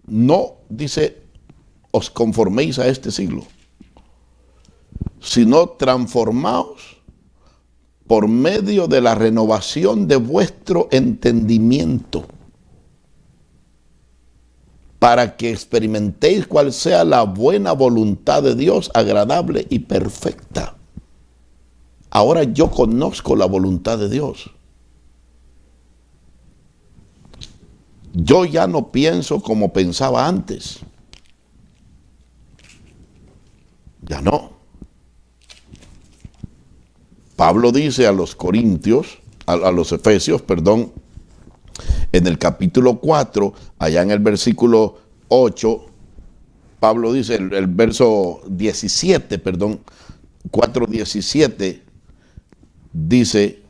no, dice, os conforméis a este siglo, sino transformaos por medio de la renovación de vuestro entendimiento, para que experimentéis cuál sea la buena voluntad de Dios, agradable y perfecta. Ahora yo conozco la voluntad de Dios. Yo ya no pienso como pensaba antes. Ya no. Pablo dice a los corintios, a los efesios, perdón, en el capítulo 4, allá en el versículo 8, Pablo dice, el verso 17, perdón, 4:17, dice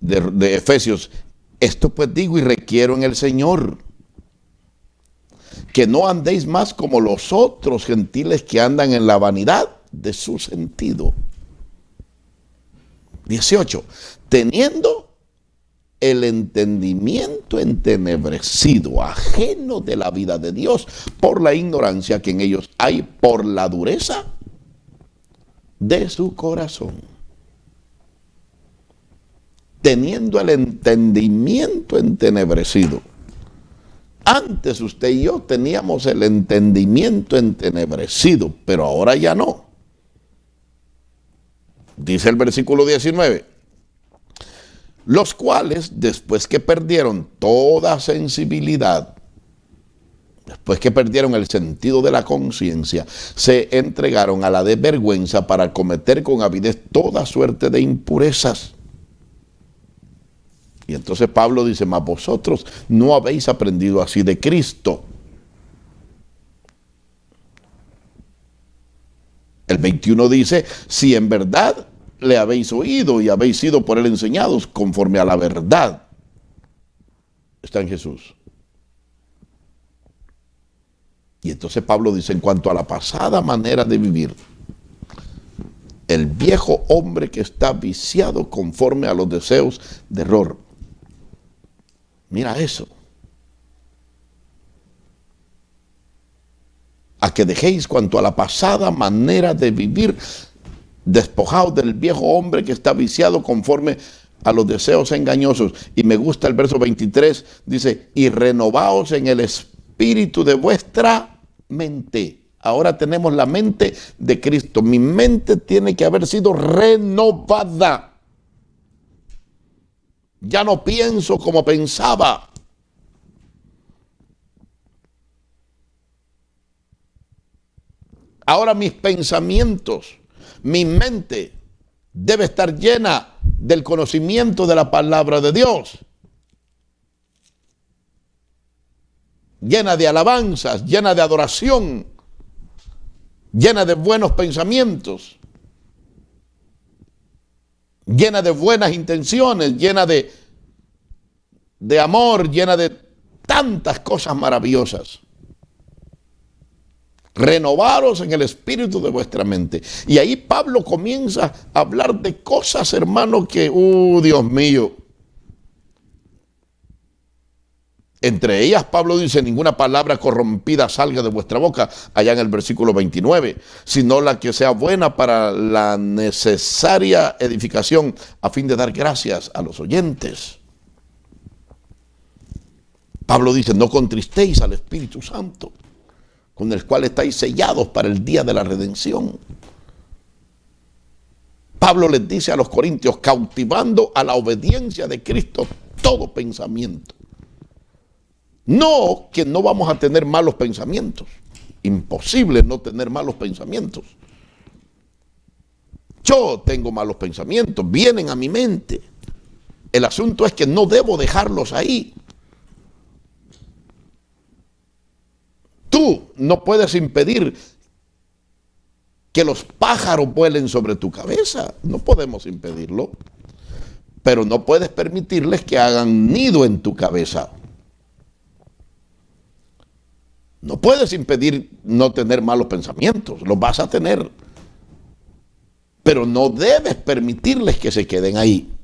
de Efesios: esto pues digo y requiero en el Señor, que no andéis más como los otros gentiles que andan en la vanidad de su sentido. 18, teniendo el entendimiento entenebrecido, ajeno de la vida de Dios, por la ignorancia que en ellos hay, por la dureza de su corazón. Teniendo el entendimiento entenebrecido. Antes usted y yo teníamos el entendimiento entenebrecido, pero ahora ya no. Dice el versículo 19: los cuales, después que perdieron toda sensibilidad, después que perdieron el sentido de la conciencia, se entregaron a la desvergüenza para cometer con avidez toda suerte de impurezas. Y entonces Pablo dice: mas vosotros no habéis aprendido así de Cristo. El 21 dice: si en verdad le habéis oído y habéis sido por él enseñados conforme a la verdad. Está en Jesús. Y entonces Pablo dice: en cuanto a la pasada manera de vivir, el viejo hombre que está viciado conforme a los deseos de error. Mira eso. A que dejéis cuanto a la pasada manera de vivir, despojados del viejo hombre que está viciado conforme a los deseos engañosos. Y me gusta el verso 23, dice: y renovaos en el espíritu de vuestra mente. Ahora tenemos la mente de Cristo. Mi mente tiene que haber sido renovada. Ya no pienso como pensaba. Ahora mis pensamientos, mi mente debe estar llena del conocimiento de la palabra de Dios. Llena de alabanzas, llena de adoración, llena de buenos pensamientos, llena de buenas intenciones, llena de amor, llena de tantas cosas maravillosas. Renovaros en el espíritu de vuestra mente. Y ahí Pablo comienza a hablar de cosas, hermano, que, Dios mío. Entre ellas, Pablo dice: ninguna palabra corrompida salga de vuestra boca, allá en el versículo 29, sino la que sea buena para la necesaria edificación, a fin de dar gracias a los oyentes. Pablo dice: no contristéis al Espíritu Santo, con el cual estáis sellados para el día de la redención. Pablo les dice a los corintios: cautivando a la obediencia de Cristo todo pensamiento. No que no vamos a tener malos pensamientos. Imposible no tener malos pensamientos. Yo tengo malos pensamientos, vienen a mi mente. El asunto es que no debo dejarlos ahí. Tú no puedes impedir que los pájaros vuelen sobre tu cabeza. No podemos impedirlo. Pero no puedes permitirles que hagan nido en tu cabeza. No puedes impedir no tener malos pensamientos. Los vas a tener. Pero no debes permitirles que se queden ahí.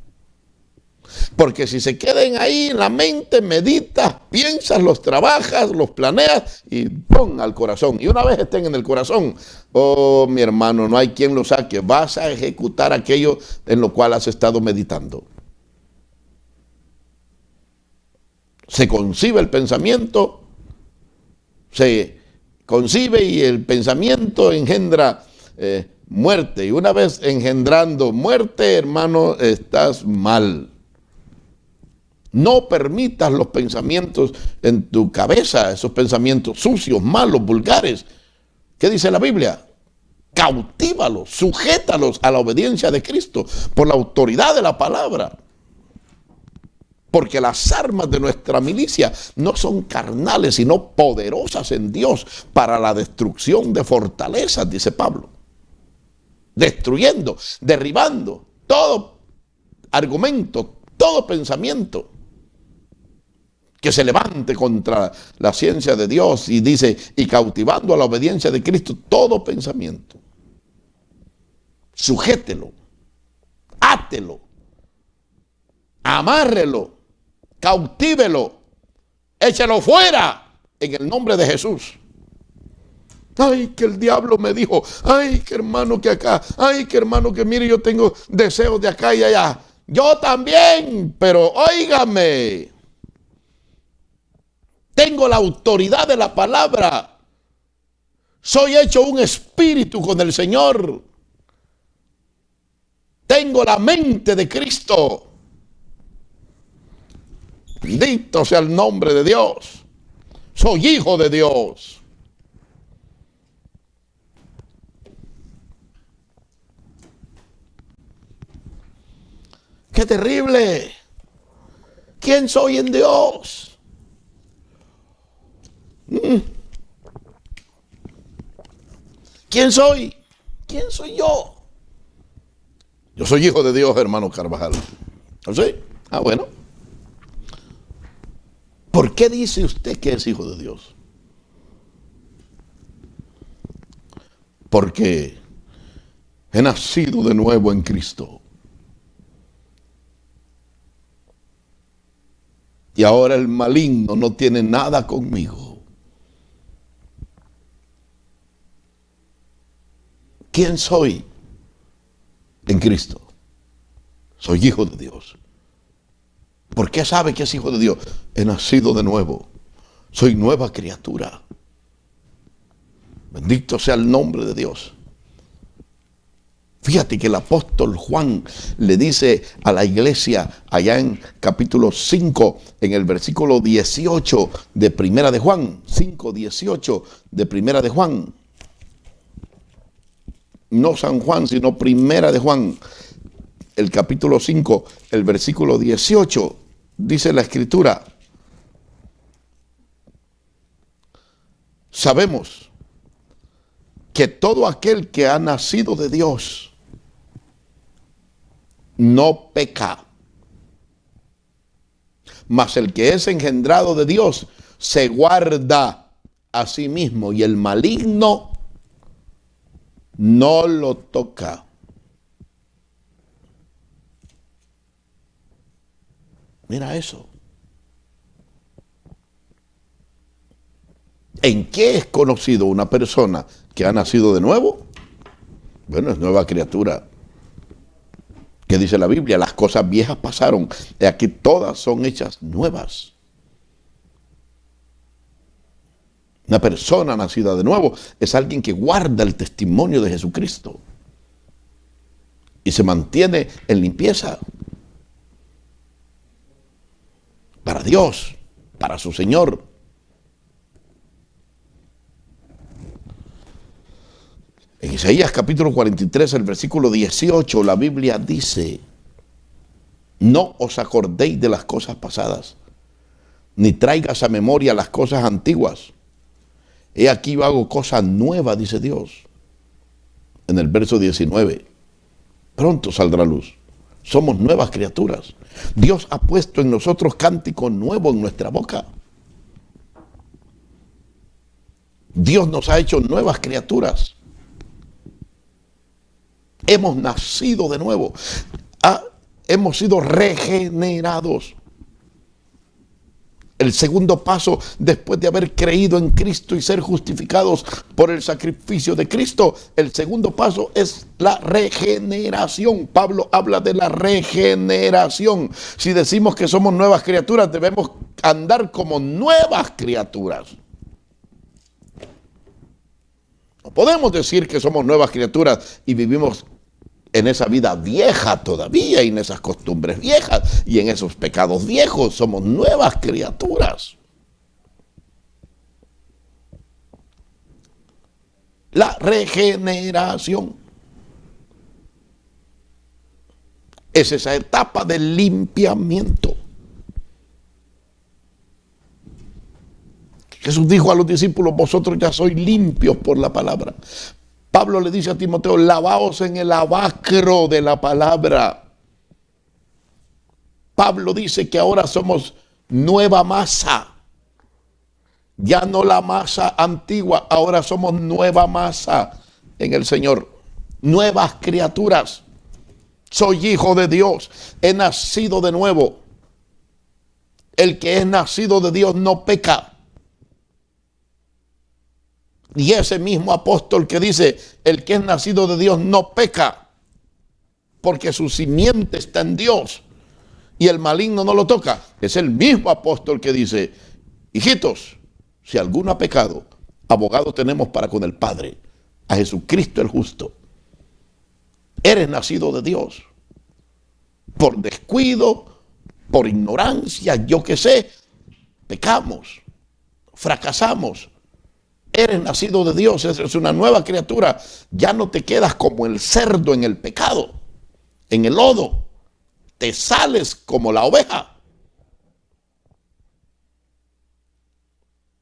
Porque si se queden ahí en la mente, meditas, piensas, los trabajas, los planeas y ¡pum! Al corazón. Y una vez estén en el corazón, oh mi hermano, no hay quien lo saque. Vas a ejecutar aquello en lo cual has estado meditando. Se concibe el pensamiento, se concibe y el pensamiento engendra muerte. Y una vez engendrando muerte, hermano, estás mal. No permitas los pensamientos en tu cabeza, esos pensamientos sucios, malos, vulgares. ¿Qué dice la Biblia? Cautívalos, sujétalos a la obediencia de Cristo por la autoridad de la palabra. Porque las armas de nuestra milicia no son carnales, sino poderosas en Dios para la destrucción de fortalezas, dice Pablo. Destruyendo, derribando todo argumento, todo pensamiento que se levante contra la ciencia de Dios, y dice, y cautivando a la obediencia de Cristo todo pensamiento. Sujételo, átelo, amárrelo, cautívelo, échelo fuera en el nombre de Jesús. Ay, que el diablo me dijo, ay, que hermano que acá, ay, que hermano que mire, yo tengo deseos de acá y allá. Yo también, pero óigame, tengo la autoridad de la palabra. Soy hecho un espíritu con el Señor. Tengo la mente de Cristo. Bendito sea el nombre de Dios. Soy hijo de Dios. ¡Qué terrible! ¿Quién soy en Dios? ¿Quién soy? ¿Quién soy yo? Yo soy hijo de Dios, hermano Carvajal. ¿No sé? Ah, bueno. ¿Por qué dice usted que es hijo de Dios? Porque he nacido de nuevo en Cristo. Y ahora el maligno no tiene nada conmigo. ¿Quién soy? En Cristo. Soy hijo de Dios. ¿Por qué sabe que es hijo de Dios? He nacido de nuevo. Soy nueva criatura. Bendito sea el nombre de Dios. Fíjate que el apóstol Juan le dice a la iglesia allá en capítulo 5, en el versículo 18 de Primera de Juan, 5:18 de Primera de Juan. No San Juan, sino Primera de Juan, el capítulo 5, el versículo 18, dice la Escritura: sabemos que todo aquel que ha nacido de Dios no peca, mas el que es engendrado de Dios se guarda a sí mismo, y el maligno no lo toca. Mira eso. ¿En qué es conocido una persona que ha nacido de nuevo? Bueno, es nueva criatura. ¿Qué dice la Biblia? Las cosas viejas pasaron, y aquí todas son hechas nuevas. Una persona nacida de nuevo es alguien que guarda el testimonio de Jesucristo y se mantiene en limpieza para Dios, para su Señor. En Isaías capítulo 43, el versículo 18, la Biblia dice: no os acordéis de las cosas pasadas, ni traigas a memoria las cosas antiguas. He aquí yo hago cosas nuevas, dice Dios. En el verso 19, pronto saldrá luz. Somos nuevas criaturas. Dios ha puesto en nosotros cántico nuevo en nuestra boca. Dios nos ha hecho nuevas criaturas. Hemos nacido de nuevo. Hemos sido regenerados. El segundo paso, después de haber creído en Cristo y ser justificados por el sacrificio de Cristo, el segundo paso es la regeneración. Pablo habla de la regeneración. Si decimos que somos nuevas criaturas, debemos andar como nuevas criaturas. No podemos decir que somos nuevas criaturas y vivimos en esa vida vieja todavía, y en esas costumbres viejas y en esos pecados viejos. Somos nuevas criaturas. La regeneración es esa etapa del limpiamiento. Jesús dijo a los discípulos: vosotros ya sois limpios por la palabra. Pablo le dice a Timoteo: lavaos en el lavacro de la palabra. Pablo dice que ahora somos nueva masa. Ya no la masa antigua, ahora somos nueva masa en el Señor. Nuevas criaturas. Soy hijo de Dios, he nacido de nuevo. El que es nacido de Dios no peca. Y ese mismo apóstol que dice: el que es nacido de Dios no peca, porque su simiente está en Dios y el maligno no lo toca. Es el mismo apóstol que dice: hijitos, si alguno ha pecado, abogado tenemos para con el Padre, a Jesucristo el justo. Eres nacido de Dios. Por descuido, por ignorancia, yo qué sé, pecamos, fracasamos. Eres nacido de Dios, eres una nueva criatura. Ya no te quedas como el cerdo en el pecado, en el lodo. Te sales como la oveja.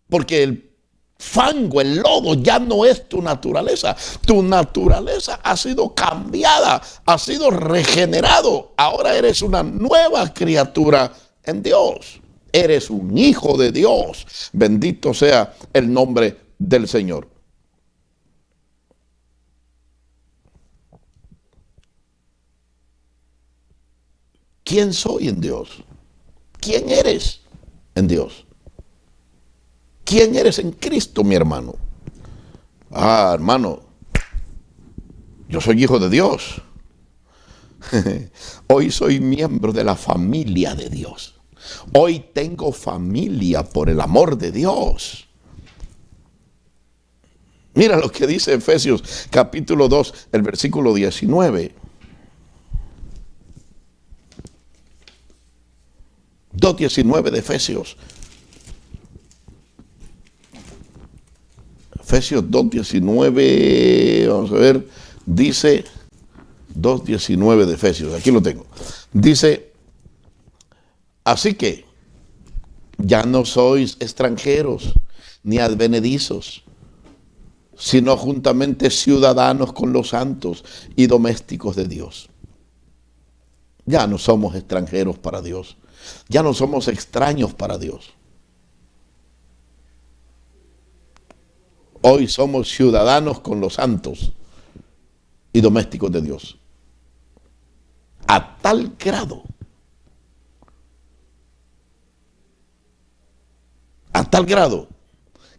Porque el fango, el lodo, ya no es tu naturaleza. Tu naturaleza ha sido cambiada, ha sido regenerado. Ahora eres una nueva criatura en Dios. Eres un hijo de Dios. Bendito sea el nombre del Señor. ¿Quién soy en Dios? ¿Quién eres en Dios? ¿Quién eres en Cristo, mi hermano? Hermano, yo soy hijo de Dios. Hoy soy miembro de la familia de Dios. Hoy tengo familia por el amor de Dios. Mira lo que dice Efesios capítulo 2, el versículo 19. 2:19 de Efesios. Efesios 2:19, vamos a ver, dice 2:19 de Efesios, aquí lo tengo. Dice: así que ya no sois extranjeros ni advenedizos, sino juntamente ciudadanos con los santos y domésticos de Dios. Ya no somos extranjeros para Dios, ya no somos extraños para Dios. Hoy somos ciudadanos con los santos y domésticos de Dios. A tal grado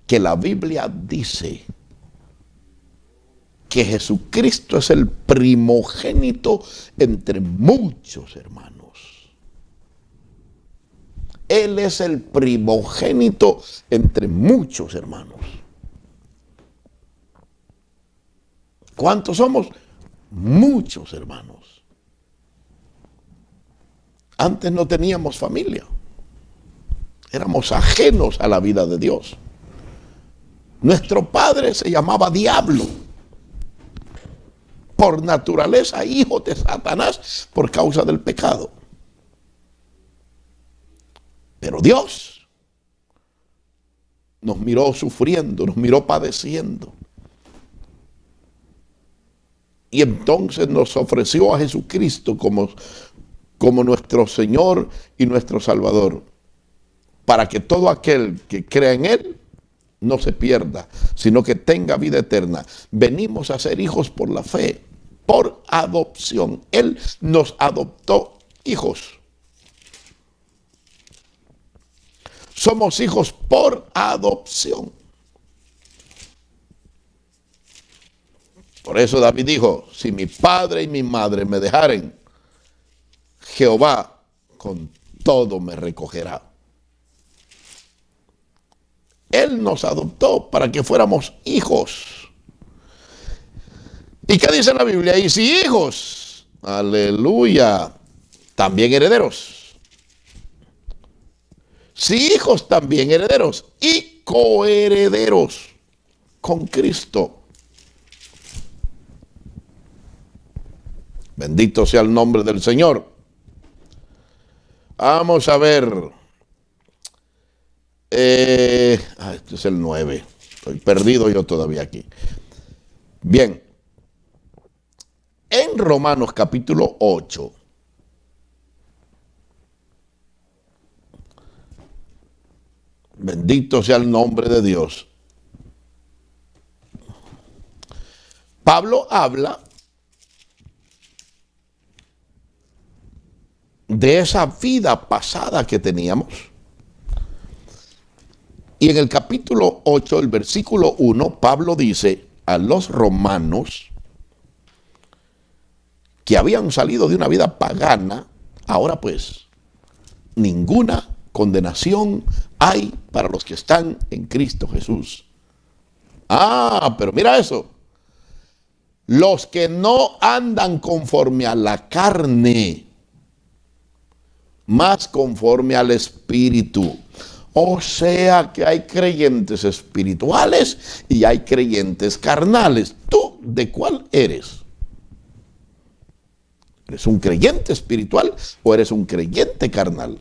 que la Biblia dice que Jesucristo es el primogénito entre muchos hermanos. Él es el primogénito entre muchos hermanos. ¿Cuántos somos? Muchos hermanos. Antes no teníamos familia. Éramos ajenos a la vida de Dios. Nuestro padre se llamaba Diablo. Por naturaleza, hijo de Satanás, por causa del pecado. Pero Dios nos miró sufriendo, nos miró padeciendo. Y entonces nos ofreció a Jesucristo como nuestro Señor y nuestro Salvador, para que todo aquel que crea en Él no se pierda, sino que tenga vida eterna. Venimos a ser hijos por la fe, por adopción. Él nos adoptó hijos. Somos hijos por adopción. Por eso David dijo: si mi padre y mi madre me dejaren, Jehová con todo me recogerá. Él nos adoptó para que fuéramos hijos. ¿Y qué dice la Biblia? Y si hijos, aleluya, también herederos. Si hijos, también herederos y coherederos con Cristo. Bendito sea el nombre del Señor. Vamos a ver. Este es el 9. Estoy perdido yo todavía aquí. Bien. En Romanos capítulo 8. Bendito sea el nombre de Dios. Pablo habla de esa vida pasada que teníamos. Y en el capítulo 8, el versículo 1, Pablo dice a los romanos que habían salido de una vida pagana, ahora pues, ninguna condenación hay para los que están en Cristo Jesús. Pero mira eso. Los que no andan conforme a la carne, más conforme al Espíritu. O sea que hay creyentes espirituales y hay creyentes carnales. ¿Tú de cuál eres? ¿Eres un creyente espiritual o eres un creyente carnal?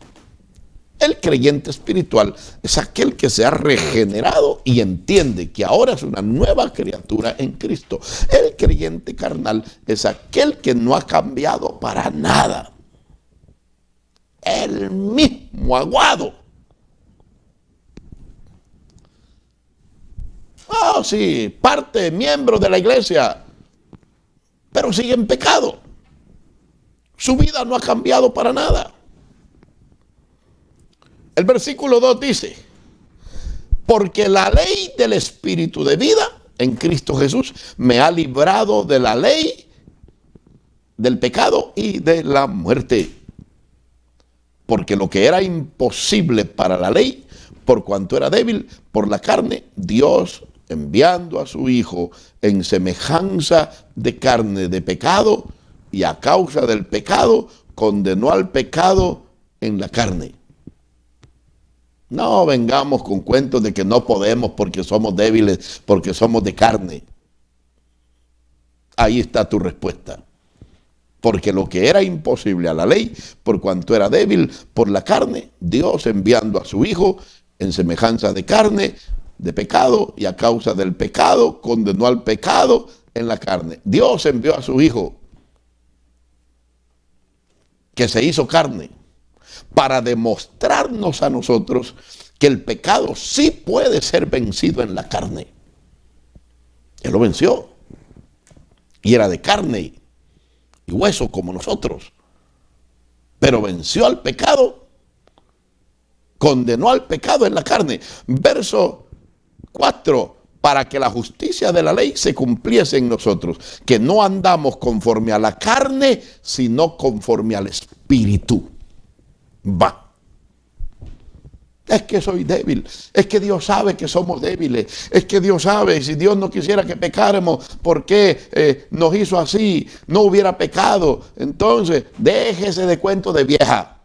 El creyente espiritual es aquel que se ha regenerado y entiende que ahora es una nueva criatura en Cristo. El creyente carnal es aquel que no ha cambiado para nada. El mismo aguado. Sí, miembro de la iglesia, pero sigue en pecado. Su vida no ha cambiado para nada. El versículo 2 dice, porque la ley del Espíritu de vida en Cristo Jesús me ha librado de la ley del pecado y de la muerte. Porque lo que era imposible para la ley, por cuanto era débil por la carne, Dios, enviando a su Hijo en semejanza de carne de pecado, y a causa del pecado, condenó al pecado en la carne. No vengamos con cuentos de que no podemos porque somos débiles, porque somos de carne. Ahí está tu respuesta. Porque lo que era imposible a la ley, por cuanto era débil por la carne, Dios enviando a su Hijo en semejanza de carne, de pecado, y a causa del pecado, condenó al pecado en la carne. Dios envió a su Hijo, que se hizo carne, para demostrarnos a nosotros que el pecado sí puede ser vencido en la carne. Él lo venció. Y era de carne y hueso como nosotros. Pero venció al pecado, condenó al pecado en la carne. Verso 4, para que la justicia de la ley se cumpliese en nosotros, que no andamos conforme a la carne, sino conforme al Espíritu. Es que soy débil, es que Dios sabe que somos débiles, es que Dios sabe, si Dios no quisiera que pecáramos, ¿por qué nos hizo así? No hubiera pecado. Entonces, déjese de cuento de vieja.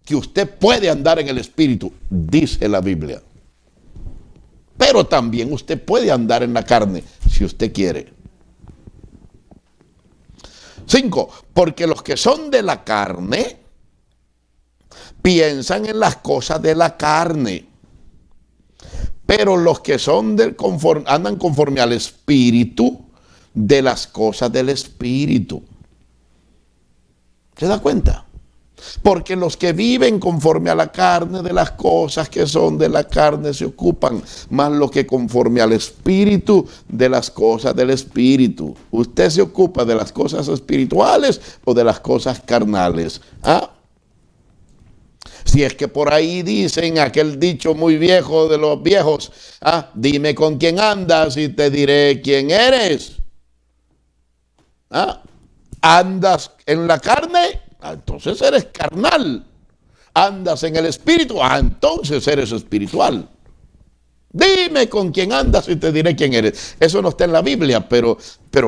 Que usted puede andar en el Espíritu, dice la Biblia. Pero también usted puede andar en la carne, si usted quiere. 5, porque los que son de la carne piensan en las cosas de la carne, pero los que son andan conforme al Espíritu, de las cosas del Espíritu. ¿Se da cuenta? Porque los que viven conforme a la carne, de las cosas que son de la carne se ocupan, más los que conforme al Espíritu, de las cosas del Espíritu. ¿Usted se ocupa de las cosas espirituales o de las cosas carnales? Si es que por ahí dicen aquel dicho muy viejo de los viejos, dime con quién andas y te diré quién eres. ¿Andas en la carne? Entonces eres carnal. ¿Andas en el Espíritu? Entonces eres espiritual. Dime con quién andas y te diré quién eres. Eso no está en la Biblia, pero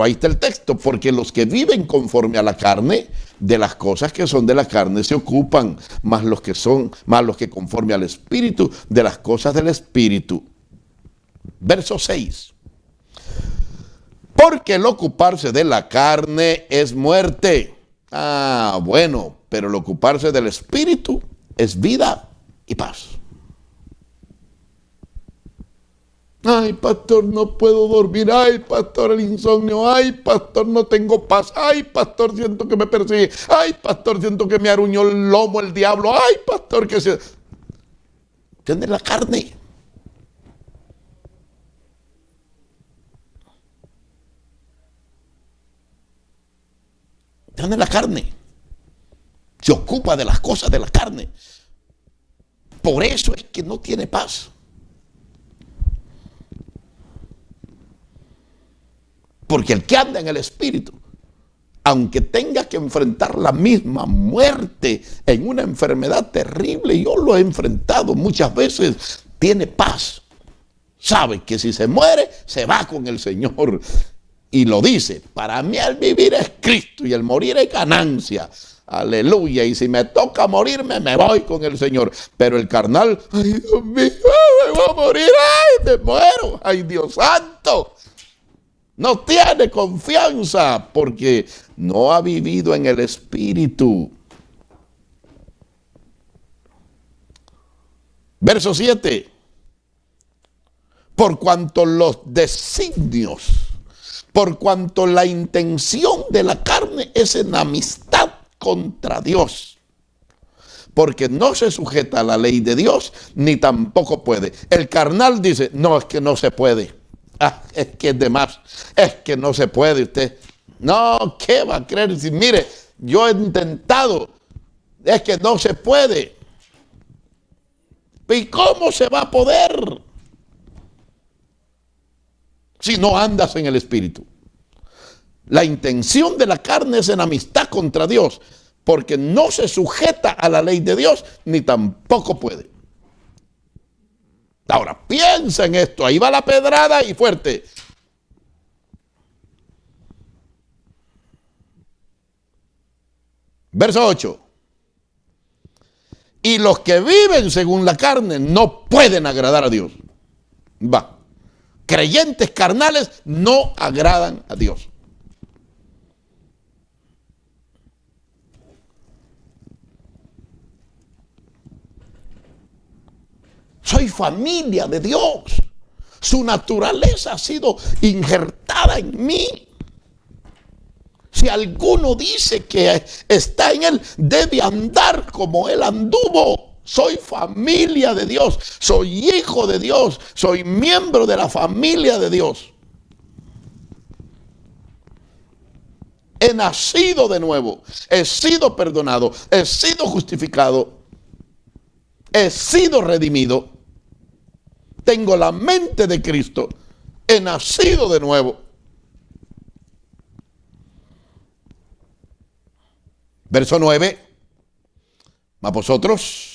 ahí está el texto. Porque los que viven conforme a la carne, de las cosas que son de la carne se ocupan, más los que conforme al Espíritu, de las cosas del Espíritu. Verso 6. Porque el ocuparse de la carne es muerte. Ah, bueno, pero el ocuparse del espíritu es vida y paz. Ay, pastor, no puedo dormir. Ay, pastor, el insomnio. Ay, pastor, no tengo paz. Ay, pastor, siento que me persigue. Ay, pastor, siento que me aruñó el lomo el diablo. Ay, pastor, que se... Tiene la carne. Tiene la carne. Se ocupa de las cosas de la carne. Por eso es que no tiene paz. Porque el que anda en el espíritu, aunque tenga que enfrentar la misma muerte en una enfermedad terrible, yo lo he enfrentado muchas veces, tiene paz. Sabe que si se muere, se va con el Señor. Y lo dice, para mí el vivir es Cristo y el morir es ganancia. Aleluya. Y si me toca morirme, me voy con el Señor. Pero el carnal, ay Dios mío, me voy a morir, ay, me muero, ay Dios santo. No tiene confianza porque no ha vivido en el Espíritu. Verso 7. Por cuanto los designios, por cuanto la intención de la carne es enemistad contra Dios. Porque no se sujeta a la ley de Dios, ni tampoco puede. El carnal dice, no, es que no se puede. Ah, es que es de más, es que no se puede usted. No, ¿qué va a creer? Si, mire, yo he intentado, es que no se puede. ¿Y cómo se va a poder? Si no andas en el Espíritu. La intención de la carne es enemistad contra Dios, porque no se sujeta a la ley de Dios, ni tampoco puede. Ahora, piensa en esto. Ahí va la pedrada y fuerte. Verso 8. Y los que viven según la carne no pueden agradar a Dios. Va. Creyentes carnales no agradan a Dios. Soy familia de Dios. Su naturaleza ha sido injertada en mí. Si alguno dice que está en Él, debe andar como Él anduvo. Soy familia de Dios. Soy hijo de Dios. Soy miembro de la familia de Dios. He nacido de nuevo. He sido perdonado. He sido justificado. He sido redimido. Tengo la mente de Cristo. He nacido de nuevo. Verso 9. Mas vosotros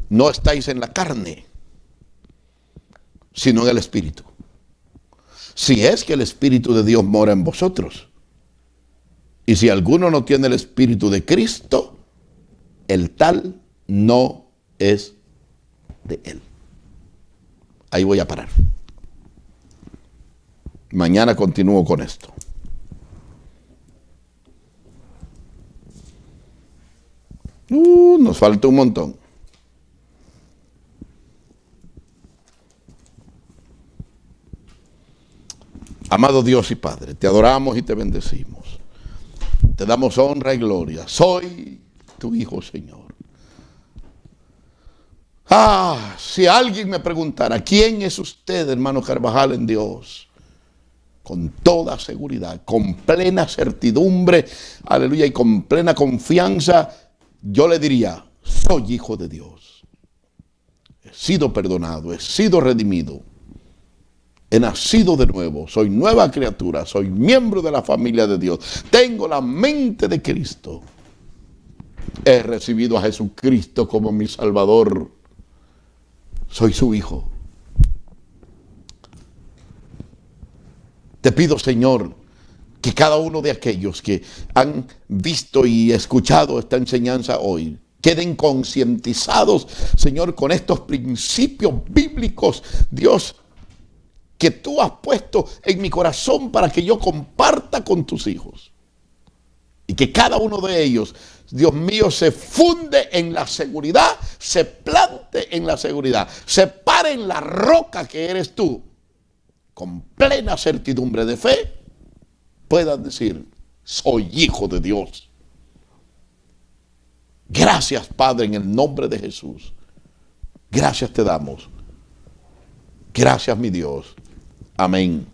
no estáis en la carne, sino en el Espíritu. Si es que el Espíritu de Dios mora en vosotros. Y si alguno no tiene el Espíritu de Cristo, el tal no es de Él. Ahí voy a parar. Mañana continúo con esto. Nos falta un montón. Amado Dios y Padre, te adoramos y te bendecimos. Te damos honra y gloria. Soy tu Hijo, Señor. Si alguien me preguntara, ¿quién es usted, hermano Carvajal, en Dios? Con toda seguridad, con plena certidumbre, aleluya, y con plena confianza, yo le diría, soy hijo de Dios. He sido perdonado, he sido redimido. He nacido de nuevo, soy nueva criatura, soy miembro de la familia de Dios. Tengo la mente de Cristo. He recibido a Jesucristo como mi Salvador. Soy su hijo. Te pido, Señor, que cada uno de aquellos que han visto y escuchado esta enseñanza hoy queden concientizados, Señor, con estos principios bíblicos, Dios, que tú has puesto en mi corazón para que yo comparta con tus hijos. Y que cada uno de ellos, Dios mío, se funde en la seguridad, se plante en la seguridad, se pare en la roca que eres tú, con plena certidumbre de fe, puedan decir, soy hijo de Dios. Gracias, Padre, en el nombre de Jesús. Gracias te damos. Gracias, mi Dios. Amén.